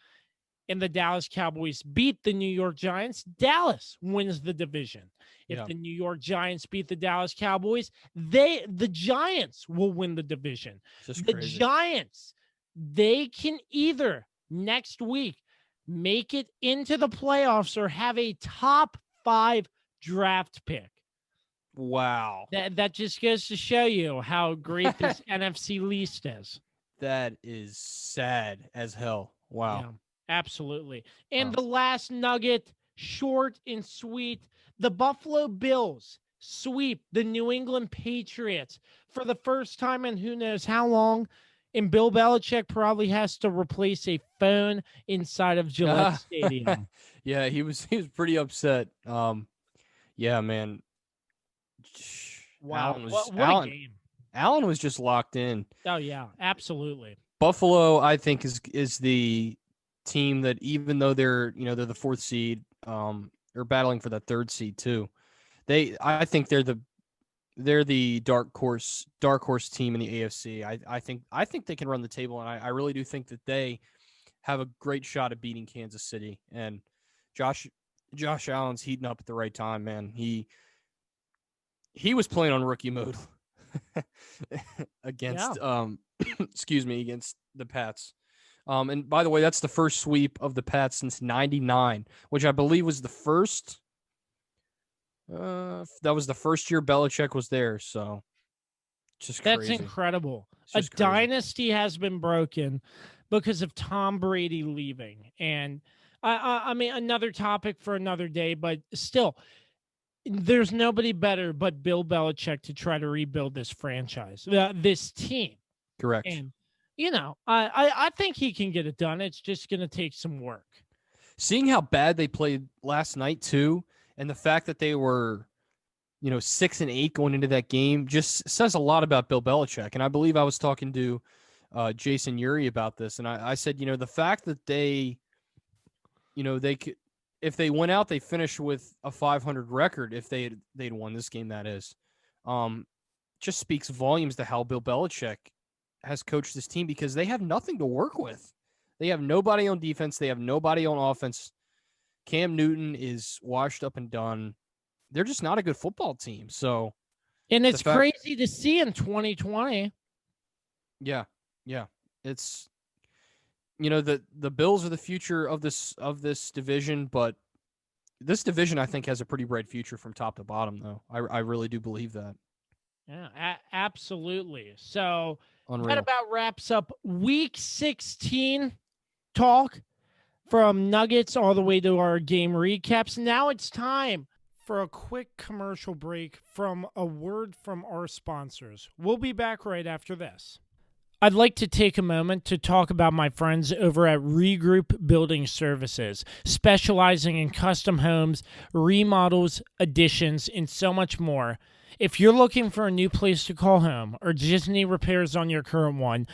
and the Dallas Cowboys beat the New York Giants, Dallas wins the division. If the New York Giants beat the Dallas Cowboys, the Giants will win the division. The Giants, they can either next week make it into the playoffs or have a top 5 draft pick. Wow. That just goes to show you how great this NFC Least is. That is sad as hell. Wow. Yeah, absolutely. And the last nugget, short and sweet, the Buffalo Bills sweep the New England Patriots for the first time in who knows how long. And Bill Belichick probably has to replace a phone inside of Gillette Stadium. Yeah, he was pretty upset. Yeah, man. Wow, what a game. Allen was just locked in. Oh, yeah, absolutely. Buffalo, I think, is the team that, even though they're the 4th seed, they're battling for that 3rd seed too. I think they're the dark horse team in the AFC. I think they can run the table, and I really do think that they have a great shot at beating Kansas City. And Josh Allen's heating up at the right time, man. He was playing on rookie mode against against the Pats. And by the way, that's the first sweep of the Pats since '99, which I believe was the first. That was the first year Belichick was there. So, just crazy. That's incredible. A dynasty has been broken because of Tom Brady leaving, and I mean, another topic for another day, but still, there's nobody better but Bill Belichick to try to rebuild this franchise, this team. Correct. And, I think he can get it done. It's just going to take some work. Seeing how bad they played last night, too, and the fact that they were, 6-8 going into that game just says a lot about Bill Belichick. And I believe I was talking to Jason Uri about this, and I said, the fact that they could, if they went out, they finished with a 500 record. If they'd won this game, that is, just speaks volumes to how Bill Belichick has coached this team, because they have nothing to work with. They have nobody on defense. They have nobody on offense. Cam Newton is washed up and done. They're just not a good football team. So, and it's crazy to see in 2020. Yeah. It's, the Bills are the future of this division, but this division, I think, has a pretty bright future from top to bottom, though. I really do believe that. Yeah, absolutely. So Unreal. That about wraps up Week 16 talk, from Nuggets all the way to our game recaps. Now it's time for a quick commercial break from a word from our sponsors. We'll be back right after this. I'd like to take a moment to talk about my friends over at Regroup Building Services, specializing in custom homes, remodels, additions, and so much more. If you're looking for a new place to call home or just need repairs on your current one,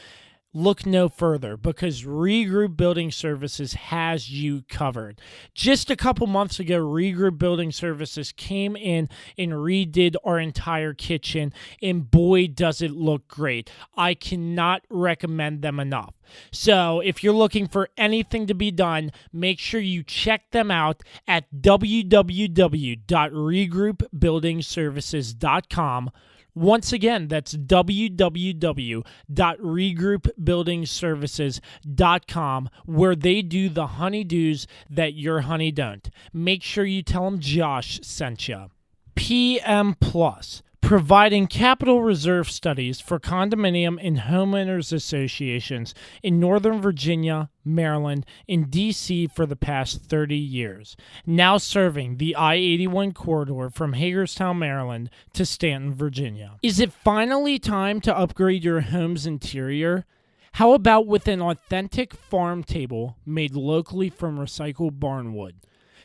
look no further because Regroup Building Services has you covered. Just a couple months ago, Regroup Building Services came in and redid our entire kitchen, and boy, does it look great. I cannot recommend them enough. So if you're looking for anything to be done, make sure you check them out at www.regroupbuildingservices.com. Once again, that's www.regroupbuildingservices.com, where they do the honeydews that your honey don't. Make sure you tell them Josh sent you. PM Plus, providing capital reserve studies for condominium and homeowners associations in Northern Virginia, Maryland, and D.C. for the past 30 years. Now serving the I-81 corridor from Hagerstown, Maryland to Stanton, Virginia. Is it finally time to upgrade your home's interior? How about with an authentic farm table made locally from recycled barn wood?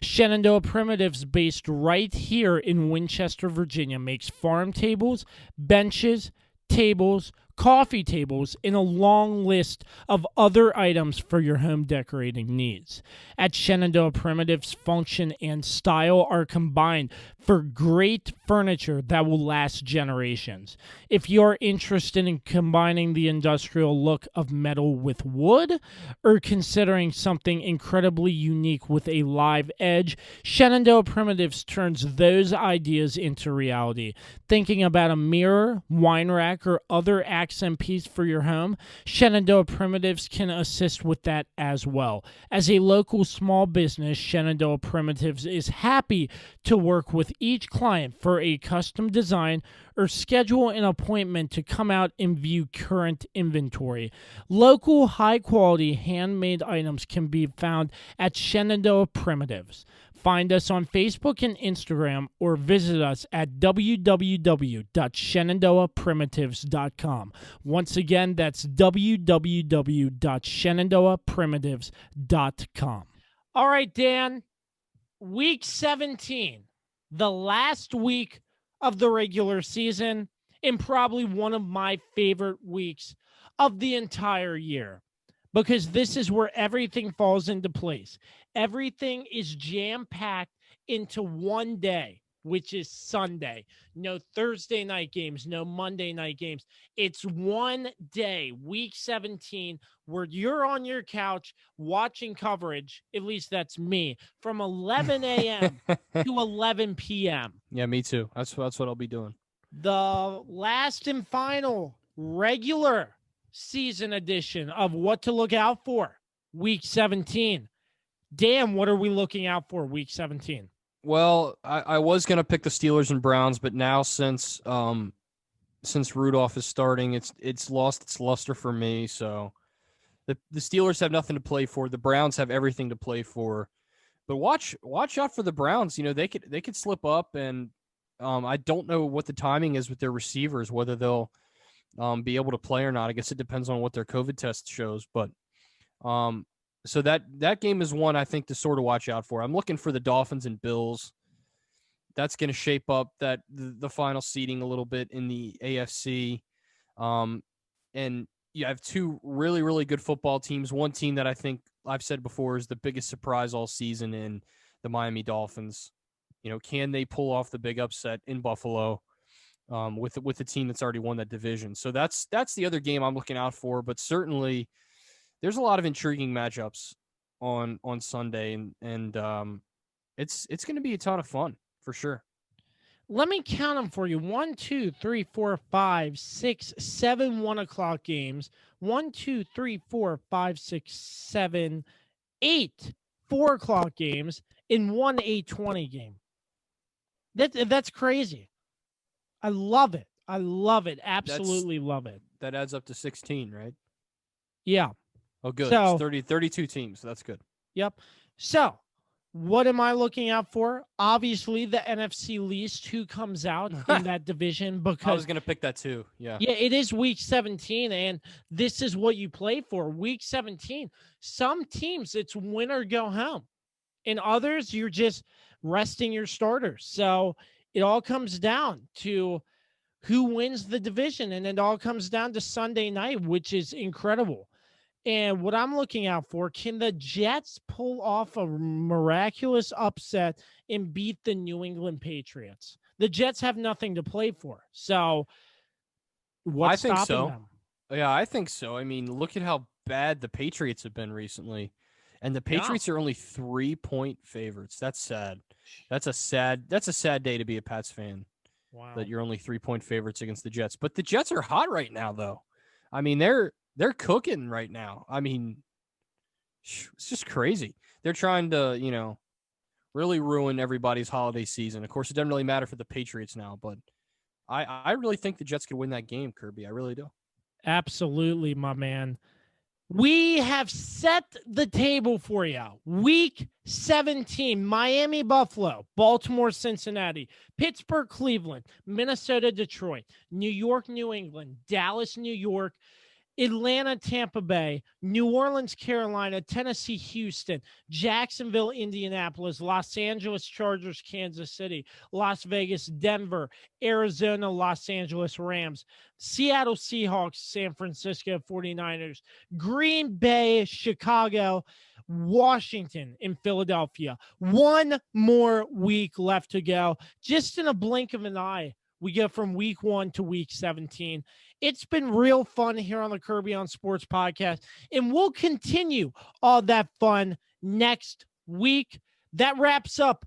Shenandoah Primitives, based right here in Winchester, Virginia, makes farm tables, benches, tables, coffee tables, and a long list of other items for your home decorating needs. At Shenandoah Primitives, function and style are combined for great furniture that will last generations. If you're interested in combining the industrial look of metal with wood, or considering something incredibly unique with a live edge, Shenandoah Primitives turns those ideas into reality. Thinking about a mirror, wine rack, or other accent piece for your home, Shenandoah Primitives can assist with that as well. As a local small business, Shenandoah Primitives is happy to work with each client for a custom design or schedule an appointment to come out and view current inventory. Local, high-quality, handmade items can be found at Shenandoah Primitives. Find us on Facebook and Instagram or visit us at www.shenandoahprimitives.com. Once again, that's www.shenandoahprimitives.com. All right, Dan, week 17, the last week of the regular season, and probably one of my favorite weeks of the entire year, because this is where everything falls into place. Everything is jam-packed into one day, which is Sunday. No Thursday night games, no Monday night games. It's one day, week 17, where you're on your couch watching coverage, at least that's me, from 11 a.m. to 11 p.m. Yeah, me too. That's what I'll be doing. The last and final regular season edition of What to Look Out For, week 17. Dan, what are we looking out for week 17? Well, I was going to pick the Steelers and Browns, but now since Rudolph is starting, it's lost its luster for me. So the Steelers have nothing to play for. The Browns have everything to play for. But watch out for the Browns. You know, they could slip up, and I don't know what the timing is with their receivers, whether they'll be able to play or not. I guess it depends on what their COVID test shows. But so that game is one I think to sort of watch out for. I'm looking for the Dolphins and Bills. That's going to shape up the final seeding a little bit in the AFC. And you have two really, really good football teams. One team that I think I've said before is the biggest surprise all season in the Miami Dolphins. You know, can they pull off the big upset in Buffalo with the team that's already won that division? So that's the other game I'm looking out for. But certainly, there's a lot of intriguing matchups on Sunday, and it's going to be a ton of fun for sure. Let me count them for you. 1, 2, 3, 4, 5, 6, 7 1 o'clock games. 1, 2, 3, 4, 5, 6, 7, 8 4 o'clock games, and 1 8:20 game. That's crazy. I love it. I love it. Absolutely love it. That adds up to 16, right? Yeah. Oh, good. So, it's 32 teams. So that's good. Yep. So What am I looking out for? Obviously, the NFC Least, who comes out in that division, because I was going to pick that too. Yeah. Yeah, it is week 17, and this is what you play for. Week 17. Some teams, it's win or go home. In others, you're just resting your starters. So it all comes down to who wins the division, and it all comes down to Sunday night, which is incredible. And what I'm looking out for, can the Jets pull off a miraculous upset and beat the New England Patriots? The Jets have nothing to play for. So what's stopping them? Yeah, I think so. I mean, look at how bad the Patriots have been recently. And the Patriots are only 3-point favorites. That's sad. That's a sad day to be a Pats fan. Wow. That you're only 3-point favorites against the Jets. But the Jets are hot right now, though. I mean, they're cooking right now. I mean, it's just crazy. They're trying to, really ruin everybody's holiday season. Of course, it doesn't really matter for the Patriots now, but I really think the Jets could win that game, Kirby. I really do. Absolutely, my man. We have set the table for you. Week 17, Miami, Buffalo, Baltimore, Cincinnati, Pittsburgh, Cleveland, Minnesota, Detroit, New York, New England, Dallas, New York, Atlanta, Tampa Bay, New Orleans, Carolina, Tennessee, Houston, Jacksonville, Indianapolis, Los Angeles Chargers, Kansas City, Las Vegas, Denver, Arizona, Los Angeles Rams, Seattle Seahawks, San Francisco 49ers, Green Bay, Chicago, Washington, and Philadelphia. One more week left to go. Just in a blink of an eye, we go from week 1 to week 17. It's been real fun here on the Kirby on Sports podcast, and we'll continue all that fun next week. That wraps up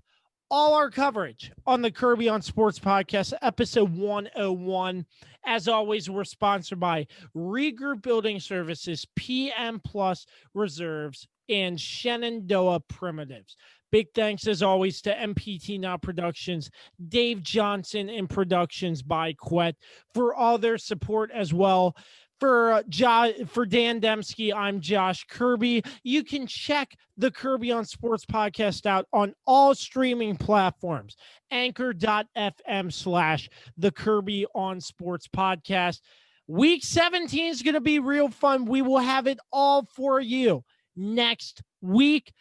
all our coverage on the Kirby on Sports podcast, episode 101. As always, we're sponsored by Regroup Building Services, PM Plus Reserves, and Shenandoah Primitives. Big thanks, as always, to MPT Now Productions, Dave Johnson, and Productions by Quet for all their support as well. For Dan Dembski, I'm Josh Kirby. You can check the Kirby on Sports podcast out on all streaming platforms. Anchor.fm/the Kirby on Sports podcast. Week 17 is going to be real fun. We will have it all for you next week.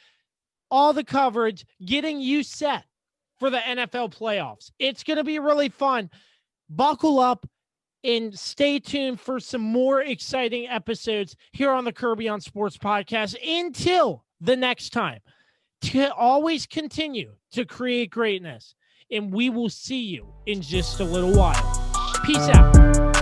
All the coverage, getting you set for the NFL playoffs. It's going to be really fun. Buckle up and stay tuned for some more exciting episodes here on the Kirby on Sports podcast. Until the next time, to always continue to create greatness. And we will see you in just a little while. Peace out.